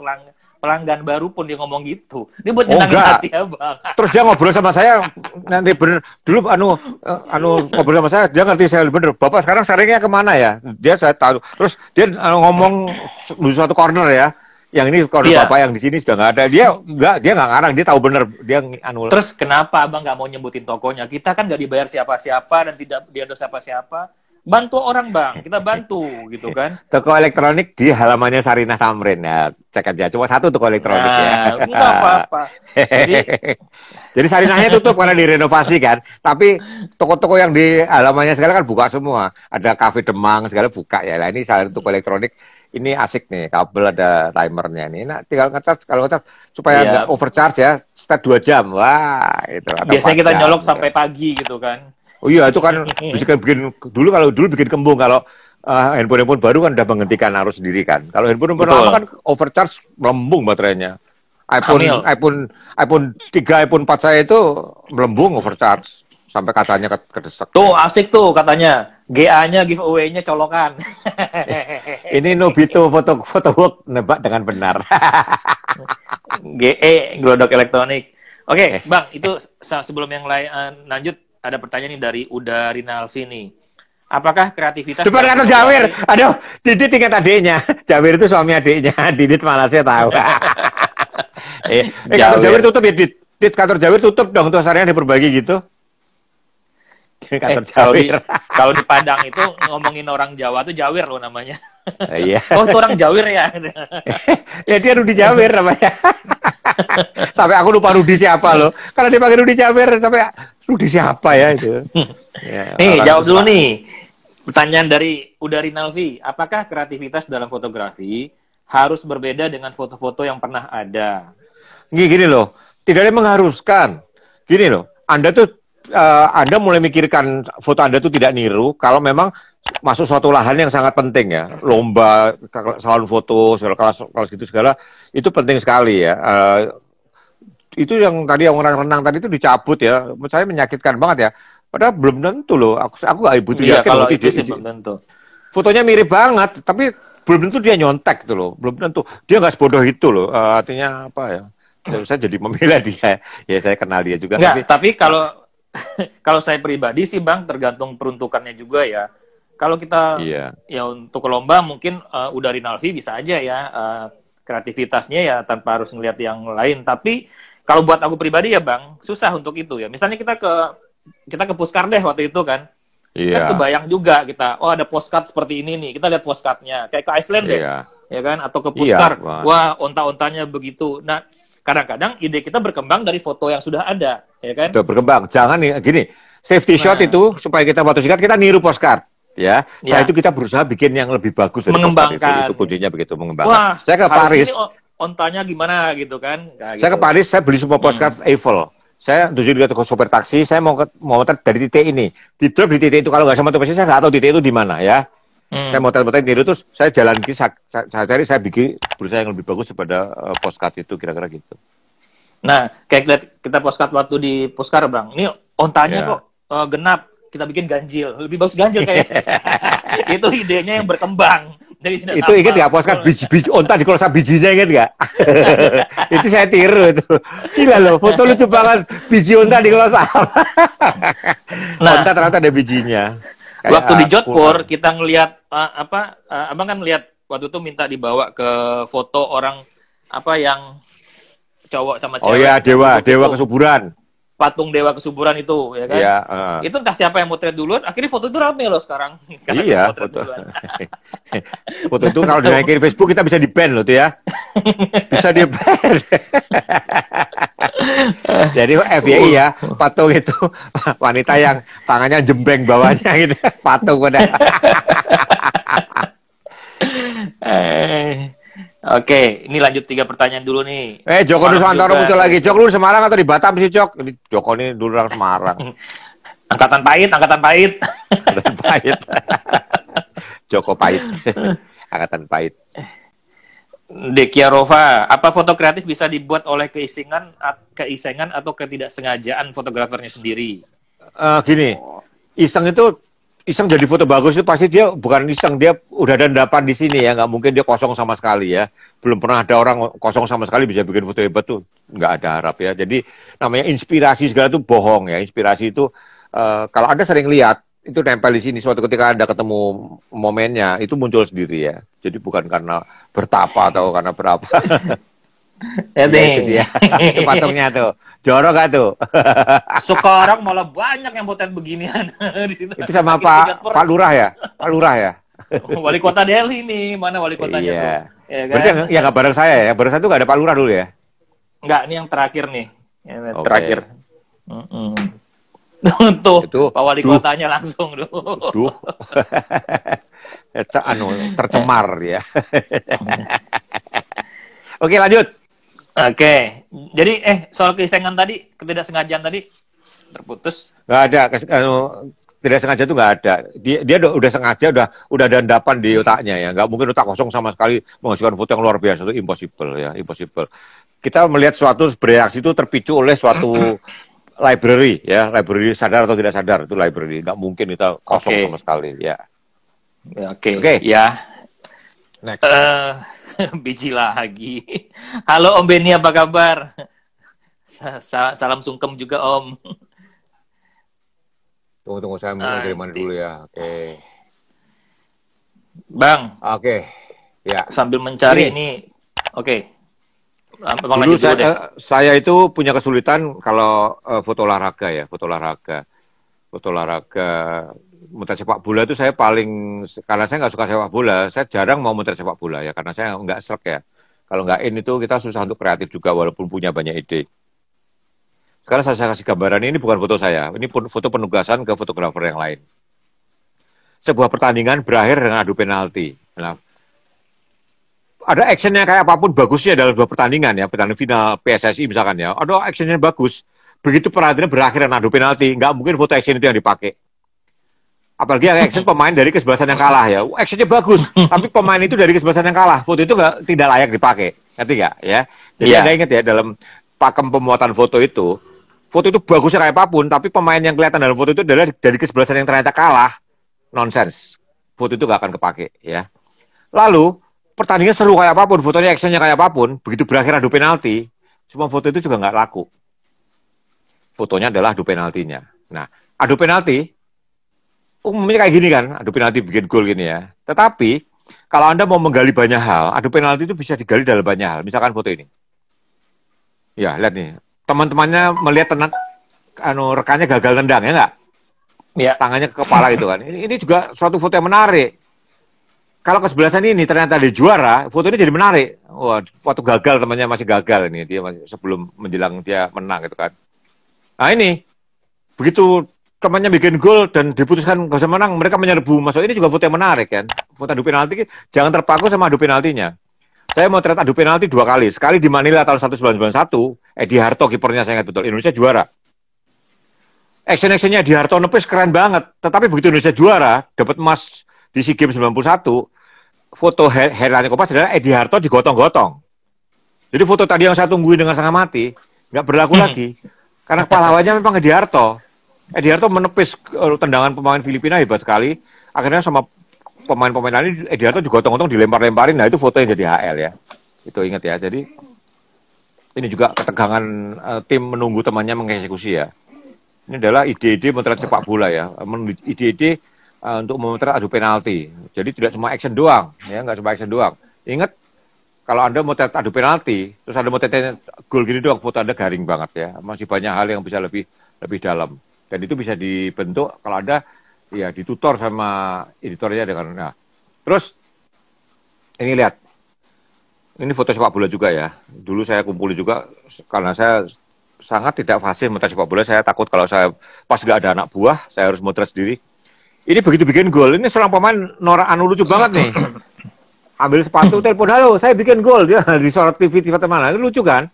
Speaker 1: pelanggan baru pun dia ngomong gitu. Dia buat nyenangin hati abang.
Speaker 2: Terus dia ngobrol sama saya nanti bener dulu ngobrol sama saya, dia ngerti saya bener. Bapak sekarang seringnya kemana ya? Saya tahu. Terus dia ngomong di suatu corner ya. Yang ini corner Bapak yang di sini sudah nggak ada. Dia nggak ngarang, dia tahu bener.
Speaker 1: Terus kenapa abang nggak mau nyebutin tokonya? Kita kan nggak dibayar siapa-siapa dan tidak diendorse siapa-siapa. Bantu orang Bang, kita bantu gitu kan.
Speaker 2: Toko elektronik di halamannya Sarinah Tamrin ya, cek aja. Cuma satu toko elektronik ya.
Speaker 1: Enggak apa-apa.
Speaker 2: Jadi Sarinahnya tutup karena direnovasi kan. Tapi toko-toko yang di halamannya segala kan buka semua. Ada kafe Demang segala buka ya. Nah ini salah satu toko elektronik. Ini asik nih, kabel ada timernya nih. Nah tinggal ngecas, kalau ngecas supaya nggak overcharge ya, start 2 jam. Wah itu.
Speaker 1: Biasanya kita nyolok sampai pagi gitu kan.
Speaker 2: Oh iya, itu kan bisa bikin kalau dulu bikin kembung, kalau handphone baru kan udah menghentikan arus sendiri kan. Kalau handphone lama kan overcharge, melembung baterainya. iPhone 3, iPhone 4 saya itu melembung overcharge sampai katanya kedesak.
Speaker 1: Tuh asik tuh katanya. GA-nya giveaway-nya colokan.
Speaker 2: Ini Nobito foto work nebak dengan benar.
Speaker 1: GE Glodok Elektronik. Oke, Bang, itu sebelum yang lain lanjut. Ada pertanyaan nih dari Uda Rinalvi nih. Apakah kreativitas...
Speaker 2: Depan kantor Jawir. Aduh, Didit ingat adiknya. Jawir itu suami adiknya. Didit malah saya tahu. Kantor Jawir tutup ya, Didit. Kantor Jawir tutup dong. Tuh seharian diperbaiki gitu. Kantor Jawir.
Speaker 1: Kalau di Padang itu ngomongin orang Jawa tuh Jawir loh namanya.
Speaker 2: Iya.
Speaker 1: Oh, itu orang Jawir ya?
Speaker 2: Ya dia Rudi Jawir namanya. Sampai aku lupa Rudi siapa loh. Kalau dipanggil Rudi Jawir sampai Rudi siapa ya itu.
Speaker 1: Ya, nih jawab dulu nih. Pertanyaan dari Uda Rinalvi. Apakah kreativitas dalam fotografi harus berbeda dengan foto-foto yang pernah ada?
Speaker 2: Gini loh. Tidak ada yang mengharuskan. Gini loh. Anda mulai mikirkan foto Anda itu tidak niru kalau memang masuk suatu lahan yang sangat penting ya, lomba, salon foto, kelas gitu segala, itu penting sekali ya. Itu yang tadi yang orang renang tadi itu dicabut ya, saya menyakitkan banget ya. Padahal belum tentu loh, aku nggak butuh yakin
Speaker 1: kalau
Speaker 2: loh,
Speaker 1: itu sih belum tentu.
Speaker 2: Fotonya mirip banget, tapi belum tentu dia nyontek gitu loh, belum tentu dia nggak sebodoh itu loh. Artinya apa ya? Saya jadi membela dia, ya saya kenal dia juga.
Speaker 1: Tapi kalau saya pribadi sih Bang, tergantung peruntukannya juga ya. Kalau kita ya untuk lomba mungkin Uda Rinalvi bisa aja ya kreativitasnya ya tanpa harus ngelihat yang lain. Tapi kalau buat aku pribadi ya Bang, susah untuk itu ya. Misalnya kita ke Puskar deh waktu itu kan. Kan kebayang juga kita, oh ada postcard seperti ini nih. Kita lihat postcardnya kayak ke Iceland deh. Ya kan, atau ke Puskar. Wah, onta-ontanya begitu. Nah, kadang-kadang ide kita berkembang dari foto yang sudah ada, ya kan?
Speaker 2: Sudah berkembang. Jangan nih gini, safety shot itu supaya kita foto singkat kita niru postcard. ya. Setelah
Speaker 1: Ya.
Speaker 2: itu kita berusaha bikin yang lebih bagus dari postcard
Speaker 1: Mengembangkan.
Speaker 2: itu kuncinya begitu, mengembangkan.
Speaker 1: Wah,
Speaker 2: Saya ke
Speaker 1: harus
Speaker 2: Paris.
Speaker 1: ini ontanya gimana gitu kan? Nah,
Speaker 2: Saya ke
Speaker 1: gitu.
Speaker 2: Paris, saya beli semua postcard Eiffel. Saya tuju juga ke sopir taksi, saya mau motret dari titik ini. Di drop di titik itu, kalau nggak sama tuh saya nggak tahu titik itu di mana ya. Saya motret-motret tiru, terus saya jalan ke, saya cari, saya bikin berusaha yang lebih bagus daripada postcard itu, kira-kira gitu.
Speaker 1: Nah, kayak kita postcard waktu di Puskar, Bang. Ini ontanya
Speaker 2: Ya.
Speaker 1: kok genap, kita bikin ganjil. Lebih bagus ganjil kayak. Itu idenya yang berkembang. Jadi tidak
Speaker 2: Itu
Speaker 1: sama.
Speaker 2: ingat nggak postcard biji onta di kolosal bijinya, ingat nggak? Itu saya tiru itu. Gila loh, foto lucu banget, biji onta di kolosal.
Speaker 1: Nah,
Speaker 2: Onta ternyata ada bijinya. Kayak
Speaker 1: waktu di Jodhpur
Speaker 2: pulang.
Speaker 1: kita ngelihat abang kan ngelihat waktu itu minta dibawa ke foto orang apa yang cowok sama
Speaker 2: Oh
Speaker 1: cewek.
Speaker 2: ya, dewa
Speaker 1: Itu,
Speaker 2: kesuburan.
Speaker 1: patung dewa kesuburan itu, ya kan?
Speaker 2: Iya.
Speaker 1: Itu entah siapa yang motret duluan, akhirnya foto itu rame loh sekarang. Karena
Speaker 2: Iya,
Speaker 1: dia motret
Speaker 2: foto.
Speaker 1: duluan.
Speaker 2: Foto itu kalau dinaikin di Facebook kita bisa di-ban loh tuh ya. Bisa di-ban. Jadi FYI ya, patung itu wanita yang tangannya jembeng bawahnya gitu. Patung pada.
Speaker 1: Oke, ini lanjut 3 pertanyaan dulu nih.
Speaker 2: Joko
Speaker 1: Semarang
Speaker 2: Nusantara
Speaker 1: juga.
Speaker 2: muncul lagi. Jok, lu Semarang atau di Batam sih, Jok? Ini Joko ini dulu orang Semarang.
Speaker 1: Angkatan pahit, angkatan pahit.
Speaker 2: Angkatan pahit. Joko pahit. Angkatan pahit.
Speaker 1: Dekia Rova, apa foto kreatif bisa dibuat oleh keisengan atau ketidaksengajaan fotografernya sendiri?
Speaker 2: Gini, iseng jadi foto bagus itu pasti dia bukan iseng, dia udah ada endapan di sini ya, nggak mungkin dia kosong sama sekali ya. Belum pernah ada orang kosong sama sekali bisa bikin foto hebat tuh, nggak ada harap ya. Jadi namanya inspirasi segala tuh bohong ya. Inspirasi itu kalau Anda sering lihat itu nempel di sini, suatu ketika Anda ketemu momennya itu muncul sendiri ya. Jadi bukan karena bertapa atau karena berapa.
Speaker 1: Ya,
Speaker 2: Itu dia. Itu patungnya tuh. Jorok gak tuh?
Speaker 1: Sekarang malah banyak yang potret beginian di situ.
Speaker 2: Itu sama
Speaker 1: Makin
Speaker 2: Pak Lurah ya? Pak Lurah ya?
Speaker 1: Wali kota Delhi nih, mana wali kotanya
Speaker 2: Iya.
Speaker 1: tuh? Ya kan?
Speaker 2: Berarti yang nggak bareng saya ya? Bareng saya tuh nggak ada Pak Lurah dulu ya?
Speaker 1: Enggak, ini yang terakhir nih. Yang
Speaker 2: Oke.
Speaker 1: terakhir. Tuh,
Speaker 2: Itu,
Speaker 1: Pak Wali
Speaker 2: duh.
Speaker 1: kotanya langsung.
Speaker 2: Duh. Tercemar ya. Oke, lanjut.
Speaker 1: Oke. Jadi, soal keisengan tadi, ketidaksengajaan tadi, terputus.
Speaker 2: Nggak ada. Tidak sengaja tuh nggak ada. Dia udah sengaja, udah ada endapan di otaknya ya. Nggak mungkin otak kosong sama sekali menghasilkan foto yang luar biasa. Itu impossible ya, impossible. Kita melihat suatu bereaksi itu terpicu oleh suatu library ya, library sadar atau tidak sadar itu library. Nggak mungkin kita kosong
Speaker 1: Oke.
Speaker 2: sama sekali ya.
Speaker 1: Ya, Oke.
Speaker 2: Oke.
Speaker 1: Ya.
Speaker 2: Next.
Speaker 1: Biji lagi. Halo Om Beni, apa kabar? Salam sungkem juga Om.
Speaker 2: Tunggu saya mulai dari mana dulu ya. Oke.
Speaker 1: Bang,
Speaker 2: Oke. Ya.
Speaker 1: sambil mencari
Speaker 2: Ini.
Speaker 1: ini. Oke. Abang
Speaker 2: Dulu
Speaker 1: lanjut dulu deh.
Speaker 2: saya itu punya kesulitan kalau foto olahraga ya, foto olahraga. Foto olahraga, motret sepak bola itu saya paling, karena saya nggak suka sepak bola, saya jarang mau motret sepak bola ya, karena saya nggak srek ya. Kalau nggak in itu kita susah untuk kreatif juga, walaupun punya banyak ide. Sekarang saya kasih gambaran, ini bukan foto saya, ini foto penugasan ke fotografer yang lain. Sebuah pertandingan berakhir dengan adu penalti. Nah, ada actionnya kayak apapun bagusnya dalam sebuah pertandingan ya, pertandingan final PSSI misalkan ya, ada actionnya bagus. Begitu pertandingan berakhir dengan adu penalti, nggak mungkin foto action itu yang dipakai. Apalagi yang action pemain dari kesebelasan yang kalah ya, actionnya bagus, tapi pemain itu dari kesebelasan yang kalah, foto itu tidak layak dipakai, ngerti nggak ya? Jadi Anda ingat ya, dalam pakem pemuatan foto itu bagusnya kayak apapun, tapi pemain yang kelihatan dalam foto itu adalah dari kesebelasan yang ternyata kalah, nonsense. Foto itu nggak akan kepake ya. Lalu pertandingan seru kayak apapun, fotonya actionnya kayak apapun, begitu berakhir adu penalti, semua foto itu juga nggak laku. Fotonya adalah adu penaltinya. Nah, adu penalti, umumnya kayak gini kan, adu penalti bikin gol gini ya. Tetapi, kalau Anda mau menggali banyak hal, adu penalti itu bisa digali dalam banyak hal. Misalkan foto ini. Ya, lihat nih. Teman-temannya melihat rekannya gagal tendang, ya nggak?
Speaker 1: Ya.
Speaker 2: Tangannya ke kepala gitu kan. Ini juga suatu foto yang menarik. Kalau kesebelasan ini ternyata dia juara, foto ini jadi menarik. Wah, waktu gagal temannya masih gagal ini, dia masih sebelum menjelang dia menang gitu kan. Nah ini, begitu temannya bikin gol dan diputuskan nggak bisa menang, mereka menyerbu masuk. Ini juga foto yang menarik kan. Foto adu penalti, jangan terpaku sama adu penaltinya. Saya mau adu penalti 2 kali. Sekali di Manila tahun 1991, Edi Harto kipernya saya ingat betul. Indonesia juara. Action-actionnya Edi Harto nepis keren banget. Tetapi begitu Indonesia juara, dapat emas di SEA Games 91, foto headline Kompas adalah Edi Harto digotong-gotong. Jadi foto tadi yang saya tungguin dengan setengah mati, nggak berlaku lagi. Karena pahlawannya memang Edi Harto. Edi Harto menepis tendangan pemain Filipina hebat sekali. Akhirnya sama pemain-pemain lain Edi Harto digotong-gotong, dilempar-lemparin. Nah itu foto yang jadi HL ya. Itu ingat ya. Jadi ini juga ketegangan tim menunggu temannya mengeksekusi ya. Ini adalah ide-ide memotret sepak bola ya. Ide-ide untuk memotret adu penalti. Jadi tidak cuma action doang, ya nggak cuma action doang. Ingat kalau Anda motret adu penalti, terus Anda motret gol gini doang, foto Anda garing banget ya. Masih banyak hal yang bisa lebih dalam. Dan itu bisa dibentuk kalau Anda ya ditutor sama editornya dengan. Nah, terus ini lihat, ini foto sepak bola juga ya. Dulu saya kumpuli juga karena saya sangat tidak fasih motret sepak bola. Saya takut kalau saya pas nggak ada anak buah, saya harus motret sendiri. Ini begitu bikin gol, ini seorang pemain Nora Anu lucu banget nih. Ambil sepatu, telepon, halo, saya bikin gol. Dia disorot TV mana, ini lucu kan?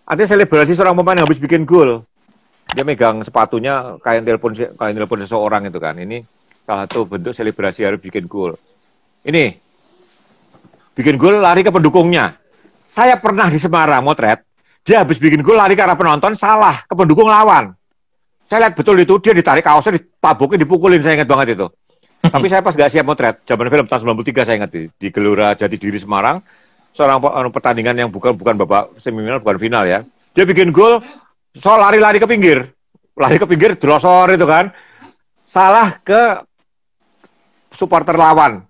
Speaker 2: Ada selebrasi seorang pemain yang habis bikin gol. Dia megang sepatunya kayak telepon seseorang itu kan. Ini salah satu bentuk selebrasi harus bikin gol. Ini bikin gol lari ke pendukungnya. Saya pernah di Semarang motret, dia habis bikin gol lari ke arah penonton, salah ke pendukung lawan. Saya lihat betul itu, dia ditarik kaosnya, ditabukin, dipukulin, saya ingat banget itu. Tapi saya pas gak siap motret, zaman film tahun 93 saya ingat di Gelora Jatidiri Semarang, seorang pertandingan yang bukan babak semifinal, bukan final ya. Dia bikin gol, soal lari ke pinggir, drosor itu kan, salah ke supporter lawan.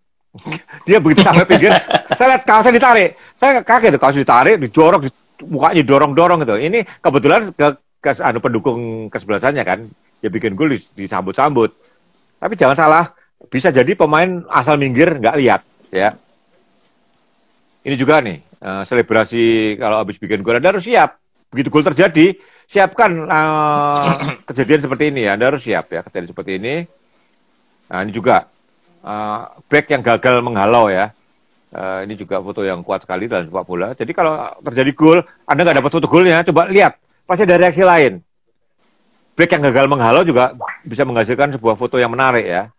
Speaker 2: Dia begitu sampai pinggir, saya lihat kaosnya ditarik, saya kaget tuh kaosnya ditarik, didorong, mukanya dorong gitu. Ini kebetulan ke pendukung kesebelasannya kan, dia bikin gol disambut-sambut. Tapi jangan salah, bisa jadi pemain asal minggir nggak lihat ya. Ini juga nih selebrasi kalau habis bikin gol, Anda harus siap. Begitu gol terjadi, siapkan kejadian seperti ini ya. Anda harus siap ya kejadian seperti ini. Nah ini juga back yang gagal menghalau ya. Ini juga foto yang kuat sekali dalam sepak bola. Jadi kalau terjadi gol, Anda nggak dapat foto golnya, coba lihat. Pasti ada reaksi lain. Back yang gagal menghalau juga bisa menghasilkan sebuah foto yang menarik ya.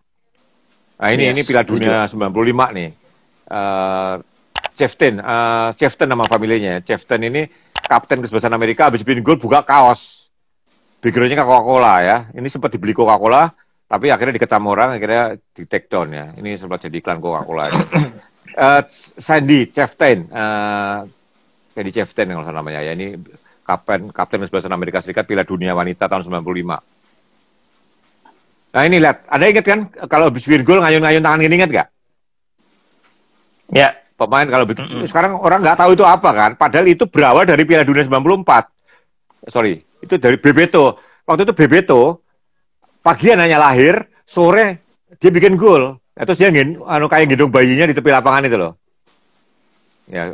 Speaker 2: Nah ini Piala Dunia 95 nih. Chieftain nama familinya. Chieftain ini kapten kesebelasan Amerika, habis bikin gol buka kaos. Backgroundnya Coca-Cola ya. Ini sempat dibeli Coca-Cola, tapi akhirnya dikecam orang, akhirnya di take down ya. Ini sempat jadi iklan Coca-Cola ya. Sandy Chieftain. Sandy Chieftain kalau namanya ya. Ini kapten kesebelasan Amerika Serikat Piala Dunia Wanita tahun 95. Nah ini lihat, Anda ingat kan kalau habis bikin gol ngayun-ngayun tangan gini, ingat nggak?
Speaker 1: Ya.
Speaker 2: Pemain kalau sekarang orang nggak tahu itu apa kan, padahal itu berawal dari Piala Dunia 94. Sorry, itu dari Bebeto. Waktu itu Bebeto, pagi anaknya lahir, sore dia bikin gol. Terus dia kayak gendong bayinya di tepi lapangan itu loh. Ya,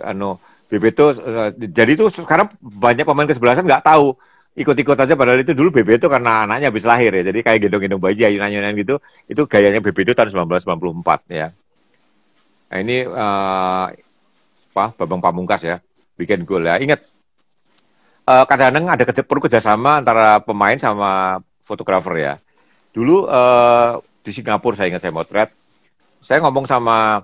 Speaker 2: Bebeto, jadi itu sekarang banyak pemain kesebelasan nggak tahu, ikut-ikut aja padahal itu dulu Bebeto karena anaknya habis lahir ya, jadi kayak gendong-gendong bayi, ayun-ayunan gitu, itu gayanya Bebeto tahun 1994 ya. Nah ini Bambang Pamungkas ya, bikin gol ya. Ingat, kadang-kadang ada perlu kerjasama antara pemain sama fotografer ya. Dulu di Singapura saya ingat saya motret, saya ngomong sama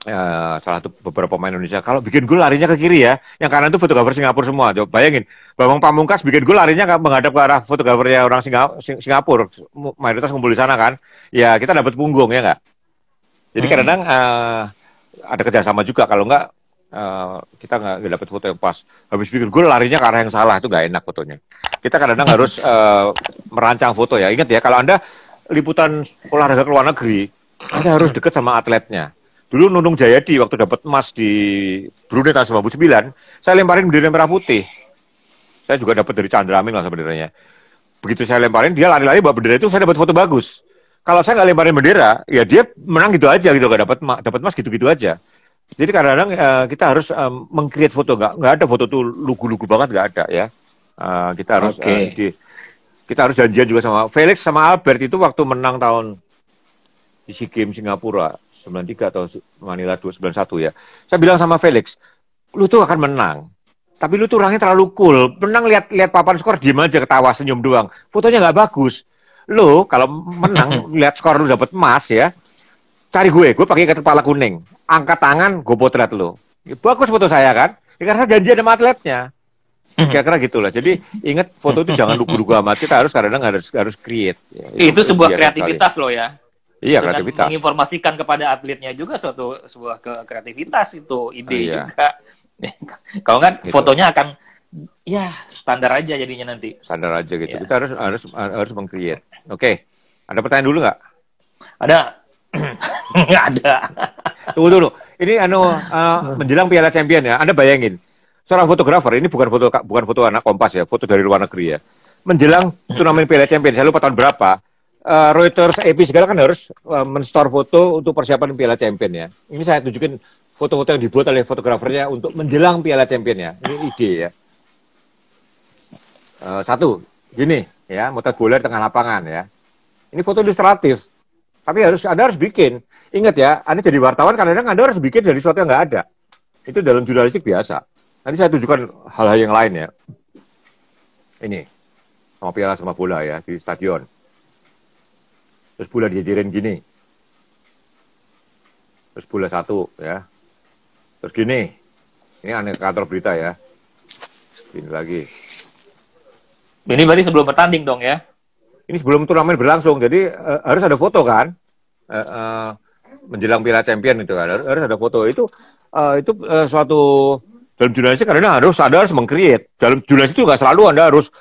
Speaker 2: salah satu beberapa pemain Indonesia, kalau bikin gol larinya ke kiri ya, yang kanan itu fotografer Singapura semua. Coba bayangin, Bambang Pamungkas bikin gol larinya menghadap ke arah fotografernya orang Singapura, mayoritas ngumpul di sana kan, ya kita dapat punggung ya nggak? Jadi kadang-kadang ada kerjasama juga, kalau nggak kita nggak dapat foto yang pas. Habis bikin gol larinya ke arah yang salah, itu nggak enak fotonya. Kita kadang-kadang harus merancang foto ya. Ingat ya, kalau Anda liputan olahraga ke luar negeri, Anda harus dekat sama atletnya. Dulu Nunung Jayadi waktu dapat emas di Brunei tahun 99, saya lemparin bendera merah putih. Saya juga dapat dari Chandra Amin lah benderanya. Begitu saya lemparin, dia lari-lari bawa bendera itu, saya dapat foto bagus. Kalau saya nggak lemparin bendera, ya dia menang gitu aja gitu, nggak dapat emas gitu-gitu aja. Jadi kadang-kadang kita harus meng-create foto, nggak ada foto tuh lugu-lugu banget, nggak ada ya. Kita harus kita harus janjian juga sama Felix sama Albert itu waktu menang tahun di SEA Games Singapura 93 atau Manila 291 ya. Saya bilang sama Felix, lu tuh akan menang. Tapi lu tuh orangnya terlalu cool. Menang lihat papan skor diem aja ketawa senyum doang. Fotonya nggak bagus. Lu kalau menang lihat skor lu dapat emas ya. Cari gue pakai kepala kuning. Angkat tangan, gue potret lu. Bagus foto saya kan? Ya, karena saya janji sama atletnya. Kira-kira gitulah. Jadi ingat foto itu jangan lugu-lugu amat. Kita harus kadang-kadang harus create. Ya,
Speaker 1: itu sebuah kreativitas loh ya.
Speaker 2: Iya,
Speaker 1: dengan
Speaker 2: kreativitas.
Speaker 1: Menginformasikan kepada atletnya juga sebuah kreativitas itu ide juga. Kalau nggak gitu. Fotonya akan ya standar aja jadinya nanti.
Speaker 2: Standar aja gitu. Ya. Kita harus meng-create. Oke. Ada pertanyaan dulu nggak?
Speaker 1: Ada. Nggak ada.
Speaker 2: Tunggu dulu. Ini menjelang Piala Champion ya. Anda bayangin. Seorang fotografer, ini bukan foto anak Kompas ya, foto dari luar negeri ya. Menjelang turnamen Piala Champion, saya lupa tahun berapa, Reuters, AP segala kan harus men-store foto untuk persiapan Piala Champion ya. Ini saya tunjukin foto-foto yang dibuat oleh fotografernya untuk menjelang Piala Champion ya. Ini ide ya. Satu, gini ya, motret bola di tengah lapangan ya. Ini foto ilustratif, tapi Anda harus bikin. Ingat ya, Anda jadi wartawan kadang-kadang Anda harus bikin dari sesuatu yang nggak ada. Itu dalam jurnalistik biasa. Nanti saya tunjukkan hal-hal yang lain ya. Ini, sama piala sama bola ya, di stadion. Terus bola dijajarin gini. Terus bola satu ya. Terus gini. Ini aneh kantor berita ya. Ini lagi.
Speaker 1: Ini berarti sebelum bertanding dong ya?
Speaker 2: Ini sebelum turnamen berlangsung. Jadi harus ada foto kan. Menjelang Piala Champion itu kan. Harus ada foto. Itu suatu... Dalam jurnalistik karena Anda harus meng-create. Dalam jurnalistik itu nggak selalu Anda harus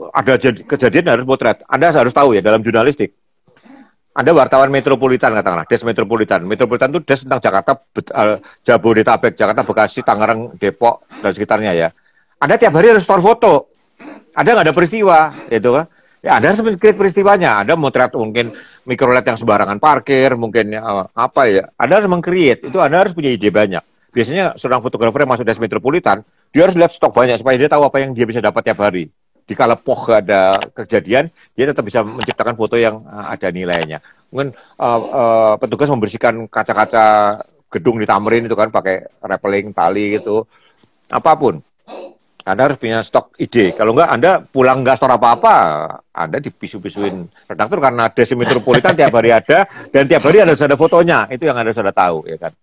Speaker 2: ada kejadian harus potret. Anda harus tahu ya dalam jurnalistik. Anda wartawan metropolitan katakanlah, des metropolitan. Metropolitan itu des tentang Jakarta, Jabodetabek, Jakarta, Bekasi, Tangerang, Depok dan sekitarnya ya. Anda tiap hari harus store foto. Anda nggak ada peristiwa, gitu kan? Ya Anda harus meng-create peristiwanya. Anda motret mungkin mikrolet yang sembarangan parkir, mungkin apa ya. Anda harus meng-create. Itu Anda harus punya ide banyak. Biasanya seorang fotografer yang masuk des metropolitan, dia harus lihat stok banyak supaya dia tahu apa yang dia bisa dapat tiap hari. Dikala ada kejadian, dia tetap bisa menciptakan foto yang ada nilainya. Mungkin petugas membersihkan kaca-kaca gedung di Tamrin itu kan pakai rappelling, tali gitu. Apapun. Anda harus punya stok ide. Kalau enggak, Anda pulang nggak store apa-apa, Anda dipisu-pisuin redaktur karena des metropolitan tiap hari ada, dan tiap hari harus ada fotonya. Itu yang Anda sudah tahu, ya kan.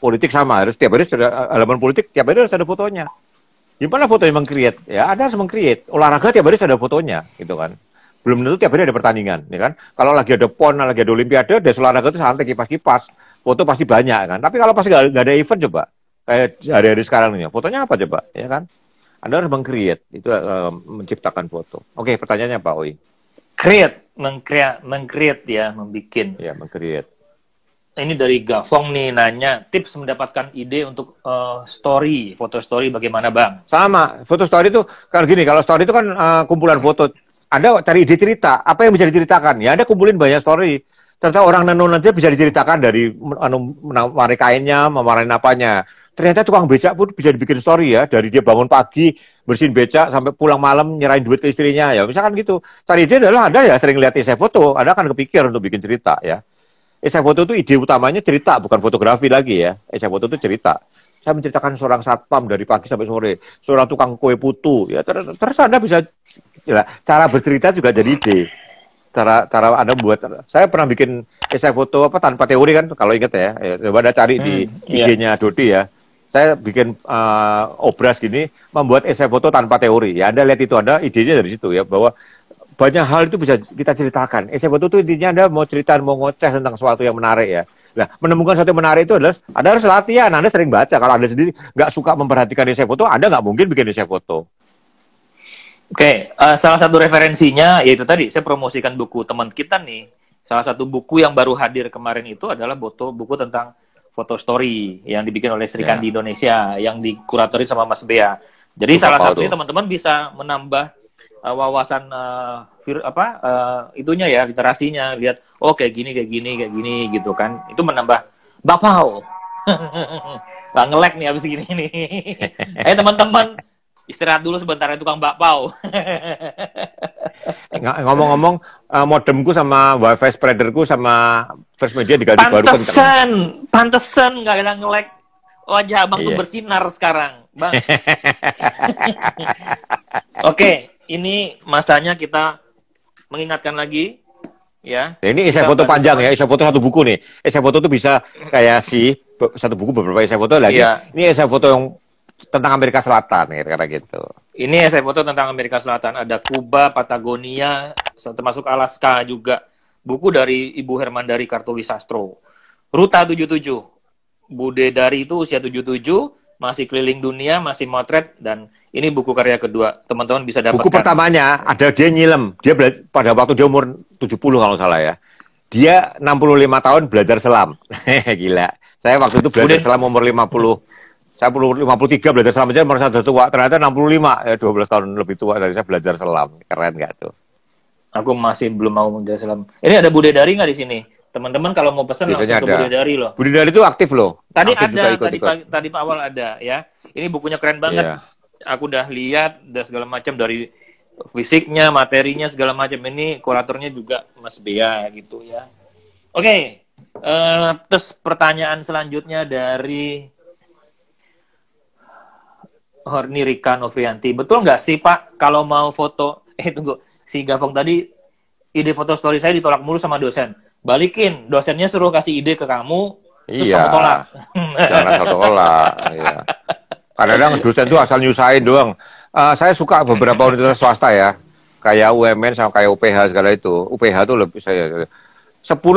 Speaker 2: Politik sama, harus tiap hari sudah halaman politik, tiap hari harus ada fotonya. Gimana fotonya meng-create? Ya, Anda harus meng-create. Olahraga tiap hari ada fotonya, gitu kan. Belum tentu tiap hari ada pertandingan, ya kan. Kalau lagi ada PON, lagi ada Olimpiade, des olahraga itu santai kipas-kipas. Foto pasti banyak, kan. Tapi kalau pasti nggak ada event, coba. Kayak hari-hari sekarang ini, fotonya apa coba, ya kan. Anda harus meng-create, itu menciptakan foto. Oke, pertanyaannya Pak Oi.
Speaker 1: Meng-create ya, membikin.
Speaker 2: Ya, meng-create.
Speaker 1: Ini dari Gafong nih nanya, tips mendapatkan ide untuk story, foto story bagaimana Bang?
Speaker 2: Sama, foto story itu kalau gini, kalau story itu kan kumpulan foto. Anda cari ide cerita, apa yang bisa diceritakan? Ya Anda kumpulin banyak story. Ternyata orang nenun aja bisa diceritakan dari mewarnai kainnya, mewarnai apanya. Ternyata tukang becak pun bisa dibikin story ya, dari dia bangun pagi, bersihin becak, sampai pulang malam nyerahin duit ke istrinya. Ya misalkan gitu. Cari ide adalah Anda ya sering lihat essay foto, Anda akan kepikir untuk bikin cerita ya. Essay foto itu ide utamanya cerita, bukan fotografi lagi ya. Essay foto itu cerita. Saya menceritakan seorang satpam dari pagi sampai sore, seorang tukang kue putu. Ya, terus Anda bisa, ya, cara bercerita juga jadi ide. Cara Anda buat, saya pernah bikin essay foto apa tanpa teori kan, kalau ingat ya. Coba Anda cari di IG-nya Dodi ya. Saya bikin obras gini, membuat essay foto tanpa teori. Ya, Anda lihat itu, Anda idenya dari situ ya, bahwa banyak hal itu bisa kita ceritakan. Essay foto itu intinya Anda mau cerita, mau ngoceh tentang sesuatu yang menarik ya. Nah, menemukan sesuatu yang menarik itu adalah Anda harus latihan. Anda sering baca. Kalau Anda sendiri nggak suka memperhatikan essay foto, Anda nggak mungkin bikin essay foto.
Speaker 1: Oke, salah satu referensinya yaitu tadi saya promosikan buku teman kita nih. Salah satu buku yang baru hadir kemarin itu adalah buku tentang foto story yang dibikin oleh Sri Kandi Indonesia yang dikuratorin sama Mas Bea. Jadi salah satunya teman-teman bisa menambah wawasan itunya ya, literasinya, lihat kayak gini gitu kan, itu menambah bapau. Nggak nge-lag nih abis gini nih. Teman-teman Istirahat dulu sebentar ya tukang bakpao.
Speaker 2: Ngomong-ngomong, modemku sama wifi spreaderku sama First Media diganti baru kenceng.
Speaker 1: Pantesan nggak ada nge-lag. Wajah abang tuh
Speaker 2: Iya.
Speaker 1: bersinar sekarang, bang. Oke, ini masanya kita mengingatkan lagi, ya.
Speaker 2: Nah, ini esai
Speaker 1: Kita
Speaker 2: foto panjang
Speaker 1: bantu
Speaker 2: ya, esai foto satu buku nih. Esai foto tuh bisa kayak satu buku beberapa esai foto lagi.
Speaker 1: Iya.
Speaker 2: Ini esai foto yang tentang Amerika Selatan, kira-kira gitu.
Speaker 1: Ini esai foto tentang Amerika Selatan. Ada Kuba, Patagonia, termasuk Alaska juga. Buku dari Ibu Hermandari Kartowisastro. Ruta 77. Bude Dari itu usia 77, masih keliling dunia, masih motret, dan ini buku karya kedua. Teman-teman bisa dapatkan.
Speaker 2: Buku pertamanya ada dia nyilem. Dia pada waktu dia umur 70 kalau salah ya. Dia 65 tahun belajar selam. Gila. Saya waktu itu belajar selam umur 50. Saya 53 belajar selam aja merasa sudah tua. Ternyata 65, 12 tahun lebih tua dari saya belajar selam. Keren nggak tuh?
Speaker 1: Aku masih belum mau belajar selam. Ini ada Bude Dari nggak di sini? Teman-teman kalau mau pesan langsung ke Bude Dari loh.
Speaker 2: Bude Dari itu aktif loh.
Speaker 1: Tadi
Speaker 2: aktif
Speaker 1: ada, tadi Pak awal ada ya. Ini bukunya keren banget.
Speaker 2: Iya.
Speaker 1: Aku udah lihat, udah segala macam dari fisiknya, materinya segala macam. Ini kuratornya juga Mas Bea gitu ya. Oke, terus pertanyaan selanjutnya dari Horni Rika Novrianti. Betul nggak sih Pak, kalau mau foto, tunggu, si Gavong tadi, ide foto story saya ditolak mulu sama dosen. Balikin, dosennya suruh kasih ide ke kamu, terus kamu tolak.
Speaker 2: Jangan asal tolak. Iya. Kadang-kadang dosen itu asal nyusahin doang. Saya suka beberapa universitas swasta ya, kayak UMN sama kayak UPH segala itu. UPH itu lebih 10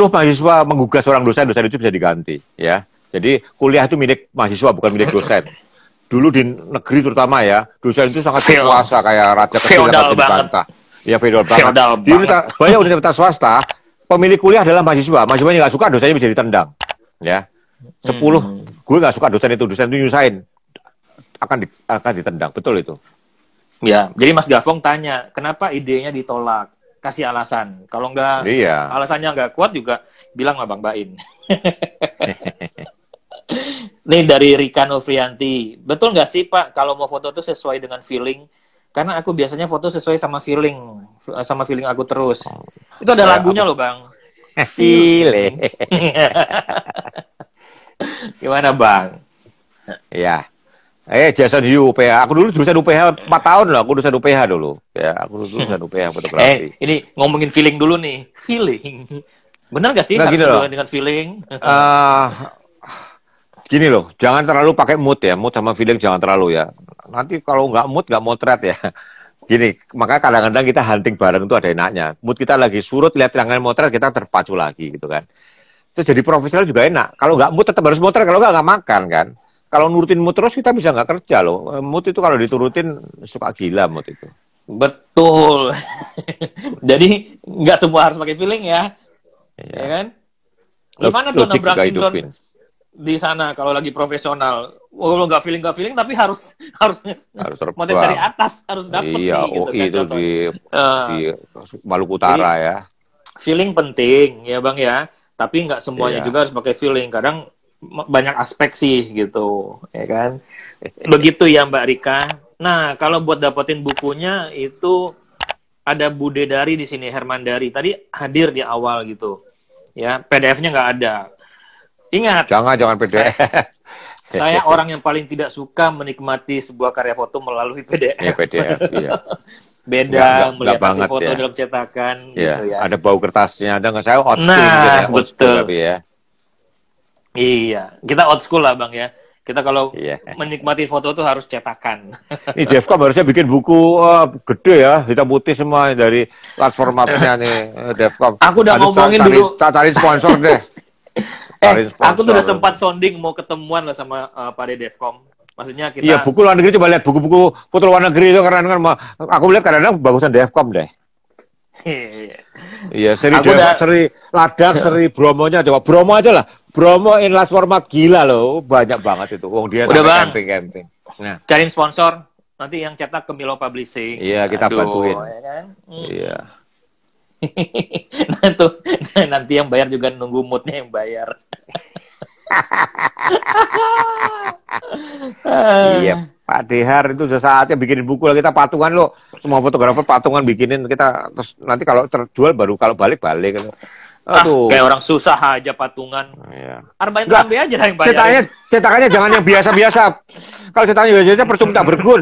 Speaker 2: mahasiswa menggugat seorang dosen itu bisa diganti. Ya, jadi kuliah itu milik mahasiswa bukan milik dosen. Dulu di negeri terutama ya, dosen itu sangat berkuasa kayak raja kecil yang harus dibantah. Ya, feodal banget. Banyak universitas swasta, pemilik kuliah adalah mahasiswa. Mahasiswanya nggak suka, dosennya bisa ditendang. Ya, 10, gue nggak suka dosen itu nyusahin. Akan ditendang, betul itu.
Speaker 1: Ya, jadi Mas Gavong tanya, kenapa idenya ditolak? Kasih alasan. Kalau nggak, alasannya nggak kuat juga, bilang sama Bang Bain. Nih dari Rika Novrianti, betul nggak sih Pak, kalau mau foto tuh sesuai dengan feeling? Karena aku biasanya foto sesuai sama feeling aku terus. Itu ada lagunya loh Bang.
Speaker 2: Feeling.
Speaker 1: Gimana Bang?
Speaker 2: Ya. Jason Yu UPH. Aku dulu jurusan UPH 4 tahun loh. Aku jurusan UPH dulu. Ya, aku dulu jurusan UPH fotografi.
Speaker 1: Ini ngomongin feeling dulu nih. Feeling. Benar nggak sih harus sesuai dengan feeling?
Speaker 2: Gini loh, jangan terlalu pakai mood ya. Mood sama feeling jangan terlalu ya. Nanti kalau nggak mood, nggak motret ya. Gini, makanya kadang-kadang kita hunting bareng itu ada enaknya. Mood kita lagi surut, lihat yang motret, kita terpacu lagi gitu kan. Terus jadi profesional juga enak. Kalau nggak mood tetap harus motret, kalau nggak makan kan. Kalau nurutin mood terus kita bisa nggak kerja loh. Mood itu kalau diturutin suka gila mood itu.
Speaker 1: Betul. Jadi nggak semua harus pakai feeling ya. Ya kan? Gimana tuh nabrak drone di sana kalau lagi profesional? Kalau nggak feeling tapi harus motif dari atas harus dapet
Speaker 2: iya,
Speaker 1: nih, gitu kan,
Speaker 2: itu di Maluku Utara. Jadi, ya.
Speaker 1: Feeling penting ya Bang ya. Tapi nggak semuanya juga harus pakai feeling. Kadang banyak aspek sih gitu, ya kan? Begitu ya Mbak Rika. Nah, kalau buat dapetin bukunya itu ada Bude Dari di sini, Hermandari. Tadi hadir di awal gitu. Ya, PDF-nya nggak ada. Ingat.
Speaker 2: Jangan PDF.
Speaker 1: Saya orang yang paling tidak suka menikmati sebuah karya foto melalui PDF.
Speaker 2: Ya, PDF, iya.
Speaker 1: Beda melihat hasil foto dalam cetakan
Speaker 2: ya,
Speaker 1: gitu ya.
Speaker 2: Ada bau kertasnya, ada nggak? Saya old school
Speaker 1: gitu ya.
Speaker 2: Betul. Tapi ya.
Speaker 1: Iya, kita old school lah Bang ya. Kita kalau menikmati foto tuh harus cetakan.
Speaker 2: Ini Devcom harusnya bikin buku gede ya, hitam putih semua dari large formatnya nih Devcom.
Speaker 1: Aku udah ngomongin dulu.
Speaker 2: Cari sponsor deh.
Speaker 1: Aku tuh udah sempat sounding mau ketemuan lah sama Pak Devcom. Maksudnya kita.
Speaker 2: Iya, buku luar negeri coba lihat buku-buku foto luar negeri itu keren kan. Aku lihat kadang-kadang bagusan Devcom deh. Iya, seri Ladak, seri Bromonya coba. Bromo aja lah. Bromo in large format gila loh, banyak banget itu. Wong dia
Speaker 1: udah
Speaker 2: camping. Nah,
Speaker 1: cariin sponsor. Nanti yang cetak ke Milo Publishing.
Speaker 2: Iya, kita bantuin.
Speaker 1: Ya kan?
Speaker 2: Iya.
Speaker 1: Nah, tuh, nanti yang bayar juga nunggu moodnya yang bayar.
Speaker 2: Iya. Pak Dehar itu sesaatnya bikinin buku lah, kita patungan loh, semua fotografer patungan bikinin kita, terus nanti kalau terjual baru kalau balik gitu. Aduh.
Speaker 1: Kayak orang susah aja patungan.
Speaker 2: Iya.
Speaker 1: Arbain Rambe aja lah yang
Speaker 2: bayarin. Cetakannya jangan yang biasa-biasa. Kalau cetakannya biasa percuma tak bergun.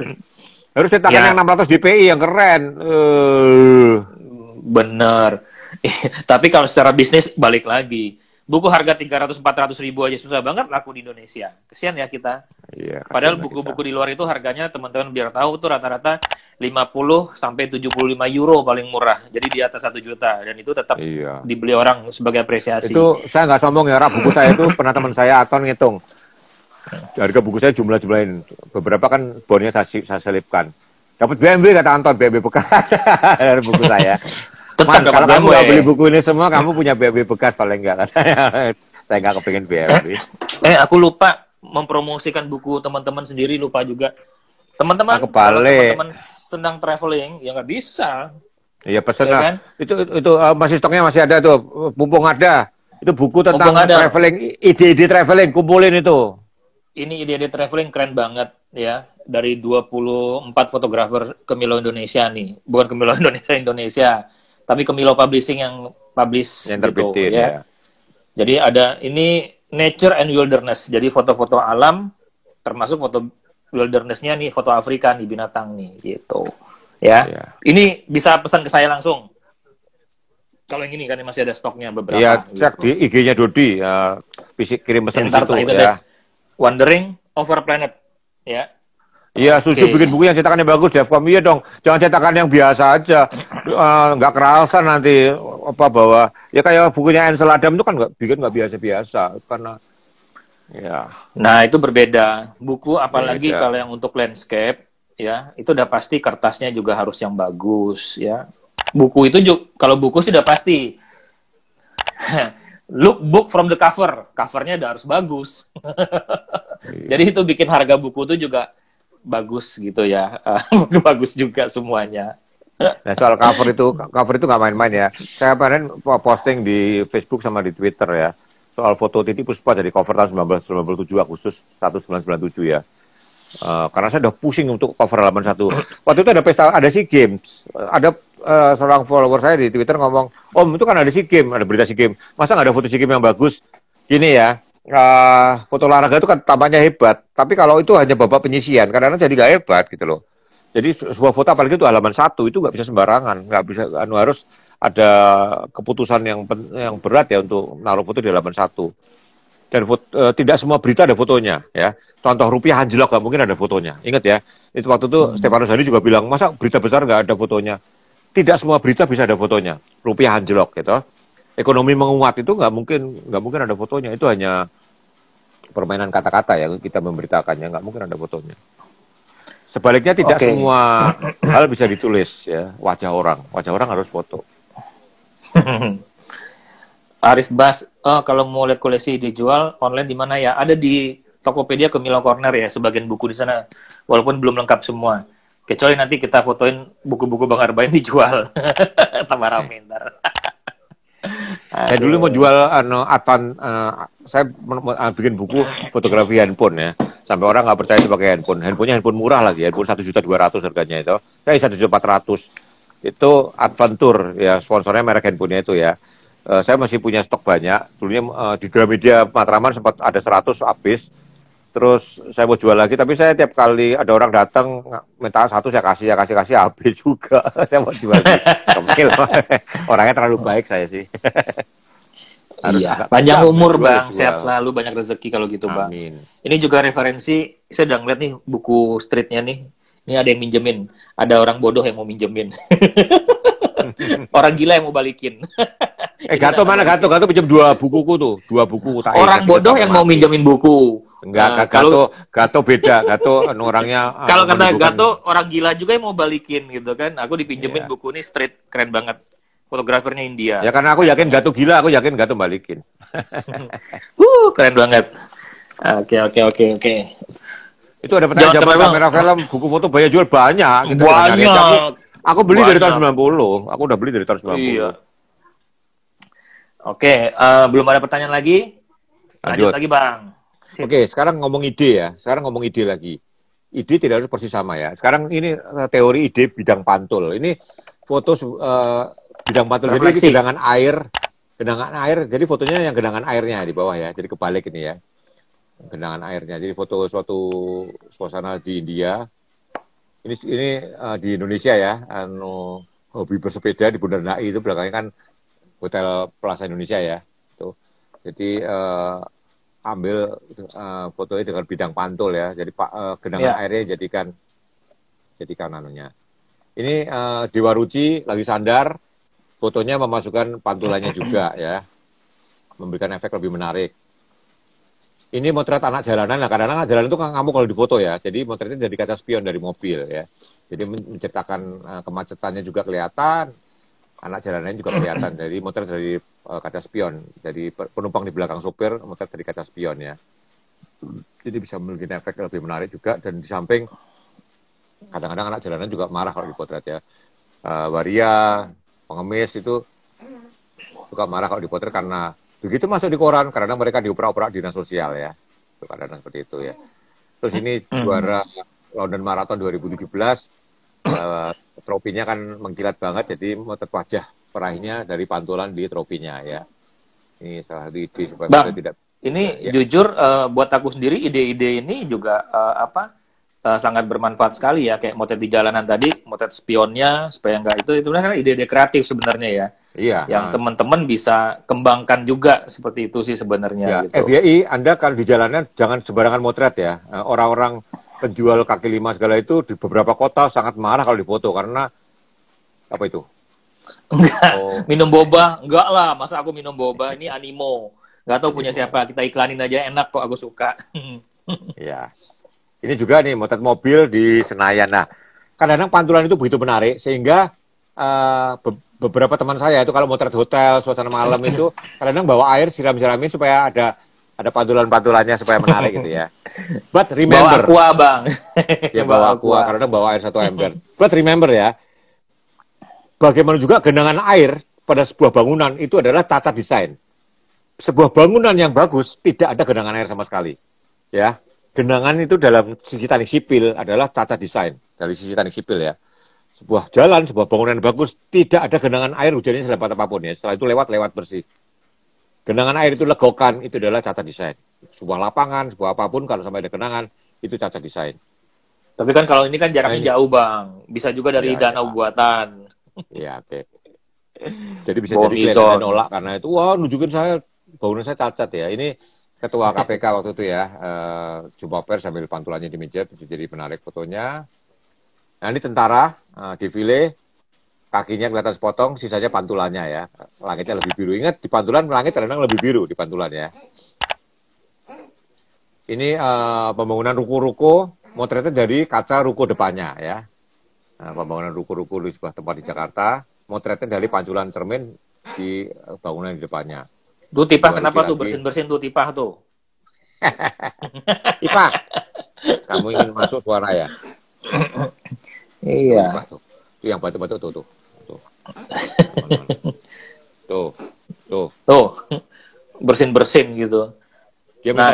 Speaker 2: Harus cetakan yang 600 dpi yang keren.
Speaker 1: Bener. Tapi kalau secara bisnis balik lagi. Buku harga 300-400 ribu aja susah banget laku di Indonesia. Kesian ya kita.
Speaker 2: Iya,
Speaker 1: padahal buku-buku di luar itu harganya teman-teman biar tahu tuh rata-rata 50 sampai 75 euro paling murah. Jadi di atas 1 juta dan itu tetap dibeli orang sebagai apresiasi.
Speaker 2: Itu saya nggak sombong ya, buku saya itu pernah teman saya Aton ngitung. Harga buku saya jumlah-jumlahin. Beberapa kan bonnya saya selipkan. Dapat BMW kata Anton, BMW bekas dari buku saya. Man, kalau kamu nggak beli buku ini semua, kamu punya BMW bekas paling nggak. Saya nggak kepengen BMW.
Speaker 1: Aku lupa mempromosikan buku teman-teman sendiri, lupa juga. Teman-teman,
Speaker 2: kalau
Speaker 1: teman-teman sedang traveling, ya nggak bisa.
Speaker 2: Iya pesen ya, kan? Itu masih stoknya masih ada tuh, mumpung ada. Itu buku tentang traveling, ide-ide traveling, kumpulin itu.
Speaker 1: Ini ide-ide traveling keren banget ya. Dari 24 fotografer Kemilo Indonesia nih. Bukan Kemilo Indonesia. Tapi Kemilo Publishing yang publish
Speaker 2: yang terbitin,
Speaker 1: gitu, ya. Jadi ada ini Nature and Wilderness. Jadi foto-foto alam, termasuk foto wilderness-nya nih, foto Afrika nih, binatang nih, gitu. Ya. Ini bisa pesan ke saya langsung. Kalau yang ini kan masih ada stoknya beberapa.
Speaker 2: Iya, cek di IG-nya Dodi. Kirim pesan
Speaker 1: itu ya. Wandering Over Planet. Ya.
Speaker 2: Iya, susu bikin buku yang cetakannya bagus, Devcom. Iya dong, jangan cetakan yang biasa aja. Nggak kerasa nanti bahwa ya kayak bukunya Ansel Adam itu kan nggak biasa-biasa karena ya.
Speaker 1: Nah itu berbeda. Buku apalagi kalau yang untuk landscape ya itu udah pasti kertasnya juga harus yang bagus ya. Buku itu juga, kalau buku sih udah pasti. Look book from the cover, covernya udah harus bagus. Jadi itu bikin harga buku itu juga bagus gitu ya. Bagus juga semuanya.
Speaker 2: Nah soal cover itu nggak main-main ya. Saya kemarin posting di Facebook sama di Twitter ya soal foto Titi Puspa dari cover tahun 1997 Agustus 1997 ya. Karena saya udah pusing untuk cover halaman 1. Waktu itu ada pesta, ada SEA Games. Ada seorang follower saya di Twitter ngomong, Om itu kan ada SEA Games, ada berita SEA Games. Masa nggak ada foto SEA Games yang bagus? Gini ya. Foto olahraga itu kan tampaknya hebat, tapi kalau itu hanya babak penyisian, kadang-kadang jadi nggak hebat gitu loh. Jadi sebuah foto apalagi itu halaman 1 itu nggak bisa sembarangan, nggak bisa harus ada keputusan yang berat ya untuk naruh foto di halaman 1. Dan tidak semua berita ada fotonya ya. Contoh rupiah anjlok nggak mungkin ada fotonya. Ingat ya, itu waktu itu Stefanus Hani juga bilang masa berita besar nggak ada fotonya. Tidak semua berita bisa ada fotonya. Rupiah anjlok gitu. Ekonomi menguat itu nggak mungkin ada fotonya. Itu hanya permainan kata-kata ya kita memberitakannya, nggak mungkin ada fotonya. Sebaliknya tidak semua hal bisa ditulis ya, wajah orang harus foto.
Speaker 1: Arif Bas, kalau mau lihat koleksi dijual online di mana ya? Ada di Tokopedia Kemilo Corner ya, sebagian buku di sana, walaupun belum lengkap semua. Kecuali nanti kita fotoin buku-buku Bang Arbain dijual, tambah rame ntar.
Speaker 2: Saya dulu mau jual saya bikin buku fotografi handphone ya. Sampai orang nggak percaya itu pakai handphone. Handphonenya handphone murah lagi, handphone 1.200.000 harganya itu. Saya 1.400.000. Itu Adventure ya, sponsornya merek handphonenya itu ya. Saya masih punya stok banyak. Dulunya di Gramedia Matraman sempat ada 100 habis. Terus saya mau jual lagi, tapi saya tiap kali ada orang datang minta 1 saya kasih habis juga. Saya mau jual lagi. Orangnya terlalu baik saya sih.
Speaker 1: Iya, panjang umur Bang, sehat selalu, banyak rezeki kalau gitu Bang.
Speaker 2: Amin.
Speaker 1: Ini juga referensi, saya udah ngeliat nih buku streetnya nih. Ini ada yang minjemin, ada orang bodoh yang mau minjemin. Orang gila yang mau balikin.
Speaker 2: Gato mana Gato pinjam 2 bukuku tuh, 2 buku.
Speaker 1: Orang bodoh yang mau minjemin buku.
Speaker 2: Enggak, Gato beda. Gato orangnya.
Speaker 1: Kalau kata Gato, orang gila juga yang mau balikin gitu kan. Aku dipinjemin buku ini street, keren banget. Fotografernya India.
Speaker 2: Ya karena aku yakin Gato gila, aku yakin Gato balikin.
Speaker 1: Keren banget. Oke.
Speaker 2: Itu ada pertanyaan kamera film, buku foto banyak jual banyak.
Speaker 1: Gitu banyak.
Speaker 2: Aku beli dari tahun 90. Aku udah beli dari tahun 90.
Speaker 1: Iya. Oke, belum ada pertanyaan lagi? Lanjut lagi Bang.
Speaker 2: Oke, sekarang ngomong ide ya. Sekarang ngomong ide lagi. ide tidak harus persis sama ya. Sekarang ini teori ide bidang pantul. Ini foto bidang pantul. Jadi ini genangan air. Jadi fotonya yang genangan airnya di bawah ya. Jadi kebalik ini ya. Genangan airnya. Jadi foto suatu suasana di India. Ini di Indonesia ya. Hobi bersepeda di Bundaran HI itu belakangnya kan Hotel Plaza Indonesia ya. Tuh. Jadi ambil fotonya dengan bidang pantul ya. Jadi genangan airnya jadikan anunya. Ini Dewa Ruci lagi sandar, fotonya memasukkan pantulannya juga ya. Memberikan efek lebih menarik. Ini motret anak jalanan. Nah, kadang-kadang anak jalanan itu kan ngamuk kalau di foto ya. Jadi motretnya dari kaca spion dari mobil ya. Jadi menceritakan kemacetannya juga kelihatan. Anak jalanannya juga kelihatan. Jadi motret dari kaca spion. Jadi penumpang di belakang sopir motret dari kaca spion ya. Jadi bisa memberikan efek lebih menarik juga. Dan di samping kadang-kadang anak jalanan juga marah kalau dipotret ya. Waria, pengemis itu suka marah kalau dipotret karena begitu masuk di koran karena mereka dioprak-oprak dinas sosial ya. Kadang-kadang seperti itu ya. Terus ini juara London Marathon 2017. Tropinya kan mengkilat banget, jadi motret wajah peraihnya dari pantulan di tropinya ya. Ini salah satu ide supaya
Speaker 1: Bang,
Speaker 2: tidak.
Speaker 1: ini jujur buat aku sendiri ide-ide ini juga sangat bermanfaat sekali ya, kayak motret di jalanan tadi, motret spionnya supaya enggak itu kan ide-ide kreatif sebenarnya ya.
Speaker 2: Iya.
Speaker 1: Yang teman-teman bisa kembangkan juga seperti itu sih sebenarnya.
Speaker 2: Ya,
Speaker 1: gitu.
Speaker 2: FYI, Anda kalau di jalanan jangan sembarangan motret ya. Orang-orang penjual kaki lima segala itu di beberapa kota sangat marah kalau difoto karena apa itu?
Speaker 1: Enggak, minum boba, enggak lah, masa aku minum boba, ini animo. Enggak tahu punya siapa, kita iklanin aja, enak kok, aku suka.
Speaker 2: Ya. Ini juga nih motret mobil di Senayan. Nah, kadang-kadang pantulan itu begitu menarik sehingga beberapa teman saya itu kalau motret hotel, suasana malam itu kadang-kadang bawa air siram-siramin supaya ada pantulan-pantulannya supaya menarik gitu ya. But remember.
Speaker 1: Bawa aqua, Bang.
Speaker 2: Ya bawa aqua, kadang-kadang bawa air 1 ember. But remember ya, bagaimana juga genangan air pada sebuah bangunan itu adalah cacat desain. Sebuah bangunan yang bagus tidak ada genangan air sama sekali. Ya, genangan itu dalam segi teknik sipil adalah cacat desain dari sisi teknik sipil ya. Sebuah jalan, sebuah bangunan bagus tidak ada genangan air hujannya selebat apapun ya. Setelah itu lewat bersih. Genangan air itu legokan, itu adalah cacat desain. Sebuah lapangan, sebuah apapun kalau sampai ada genangan itu cacat desain.
Speaker 1: Tapi kan kalau ini kan jaraknya jauh, Bang. Bisa juga dari danau buatan.
Speaker 2: Iya, oke. Jadi bisa jadi klien nolak karena itu, wah nunjukin saya, bangunan saya cacat ya. Ini ketua KPK waktu itu ya, jumpa pers sambil pantulannya di meja, bisa jadi menarik fotonya. Nah ini tentara, defile, kakinya kelihatan sepotong, sisanya pantulannya ya. Langitnya lebih biru. Ingat, di pantulan langit kadang-kadang lebih biru di pantulan ya. Ini pembangunan ruko-ruko, motretnya dari kaca ruko depannya ya. Nah, pembangunan ruko-ruko di sebuah tempat di Jakarta, motretnya dari panculan cermin di bangunan di depannya.
Speaker 1: Tuh Tipah kenapa tuh bersin-bersin tuh Tipah tuh?
Speaker 2: Tipah, kamu ingin masuk suara ya?
Speaker 1: Iya.
Speaker 2: Tuh yang batu-batu tuh. Tuh.
Speaker 1: Bersin-bersin gitu.
Speaker 2: Dia nah,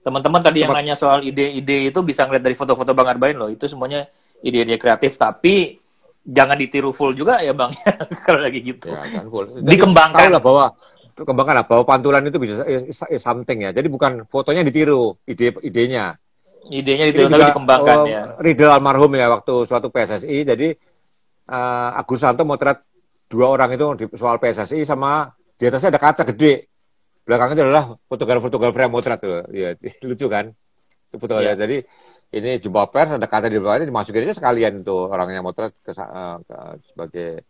Speaker 1: teman-teman tadi yang nanya soal ide-ide itu bisa ngeliat dari foto-foto Bang Arbain loh. Itu semuanya ide-ide kreatif, tapi jangan ditiru full juga ya Bang. Kalau lagi gitu.
Speaker 2: Ya, kan full.
Speaker 1: Dikembangkan.
Speaker 2: Tahu lah bahwa pantulan itu bisa something ya. Jadi bukan fotonya ditiru, idenya.
Speaker 1: Idenya ditiru tapi dikembangkan ya.
Speaker 2: Riedel almarhum ya waktu suatu PSSI. Jadi Agus Santo motret 2 orang itu soal PSSI sama di atasnya ada kaca gede. Belakangnya adalah fotografer yang motret tuh. Ya, lucu kan? Itu foto ya. Jadi ini jumpa pers ada kaca di belakangnya dimasukin aja sekalian itu orangnya motret sebagai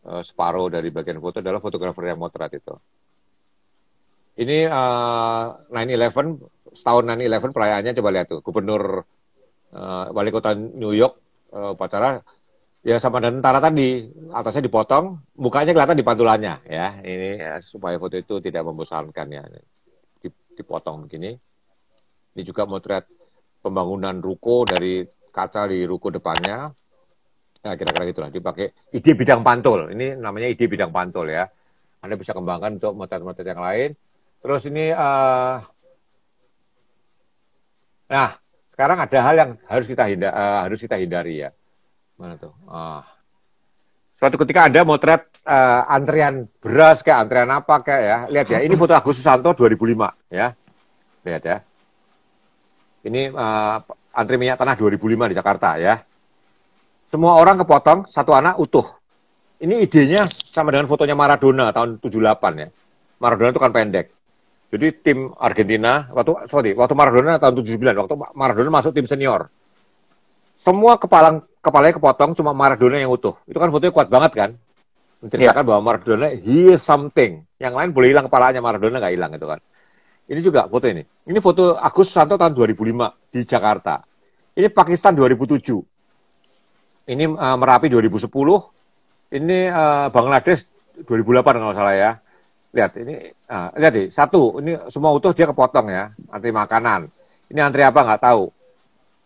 Speaker 2: separuh dari bagian foto adalah fotografer yang motret itu. Ini 9/11 setahun 9/11 perayaannya coba lihat tuh. Gubernur wali kota New York upacara ya sama tentara tadi, atasnya dipotong, mukanya kelihatan di pantulannya ya. Ini ya, supaya foto itu tidak membosankan ya. Dipotong begini. Ini juga motret pembangunan ruko dari kaca di ruko depannya. Nah, kira-kira gitulah. Dipakai ide bidang pantul. Ini namanya ide bidang pantul ya. Anda bisa kembangkan untuk motret-motret yang lain. Terus ini nah, sekarang ada hal yang harus kita hindari ya. Mana tuh? Suatu ketika Anda motret antrian beras kayak antrian apa kayak ya. Lihat ya, ini foto Agus Susanto 2005 ya. Lihat ya. Ini antri minyak tanah 2005 di Jakarta ya. Semua orang kepotong, satu anak utuh. Ini idenya sama dengan fotonya Maradona tahun 78 ya. Maradona itu kan pendek. Jadi tim Argentina, waktu Maradona tahun 79, waktu Maradona masuk tim senior. Semua kepalanya kepotong, cuma Maradona yang utuh. Itu kan fotonya kuat banget kan? Menceritakan bahwa Maradona, he is something. Yang lain boleh hilang kepalanya, Maradona nggak hilang itu kan. Ini juga foto ini. Ini foto Agus Susanto tahun 2005 di Jakarta. Ini Pakistan 2007. Ini Merapi 2010. Ini Bangladesh 2008 kalau salah ya. Lihat ini, lihat nih, satu, ini semua utuh dia kepotong ya, antri makanan. Ini antri apa nggak tahu.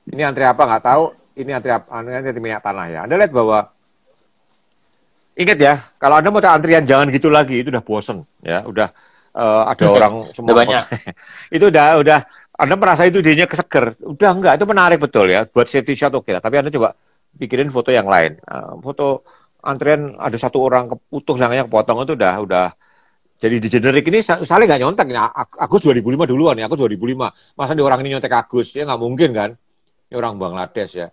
Speaker 2: Ini antri apa nggak tahu. Ini antri minyak tanah ya. Anda lihat bahwa, ingat ya, kalau Anda mau antrian jangan gitu lagi, itu udah bosen ya, udah ada orang semua
Speaker 1: banyak.
Speaker 2: itu udah Anda merasa itu idenya keseger, udah enggak, itu menarik betul ya, buat safety shot oke lah. Tapi Anda coba pikirin foto yang lain, foto antrian ada satu orang utuh yang kepotong itu udah jadi di generik ini saling nggak nyontek. Ini Agus 2005 duluan ya, Agus 2005. Masa di orang ini nyontek Agus? Ya nggak mungkin kan? Ini orang Bangladesh ya.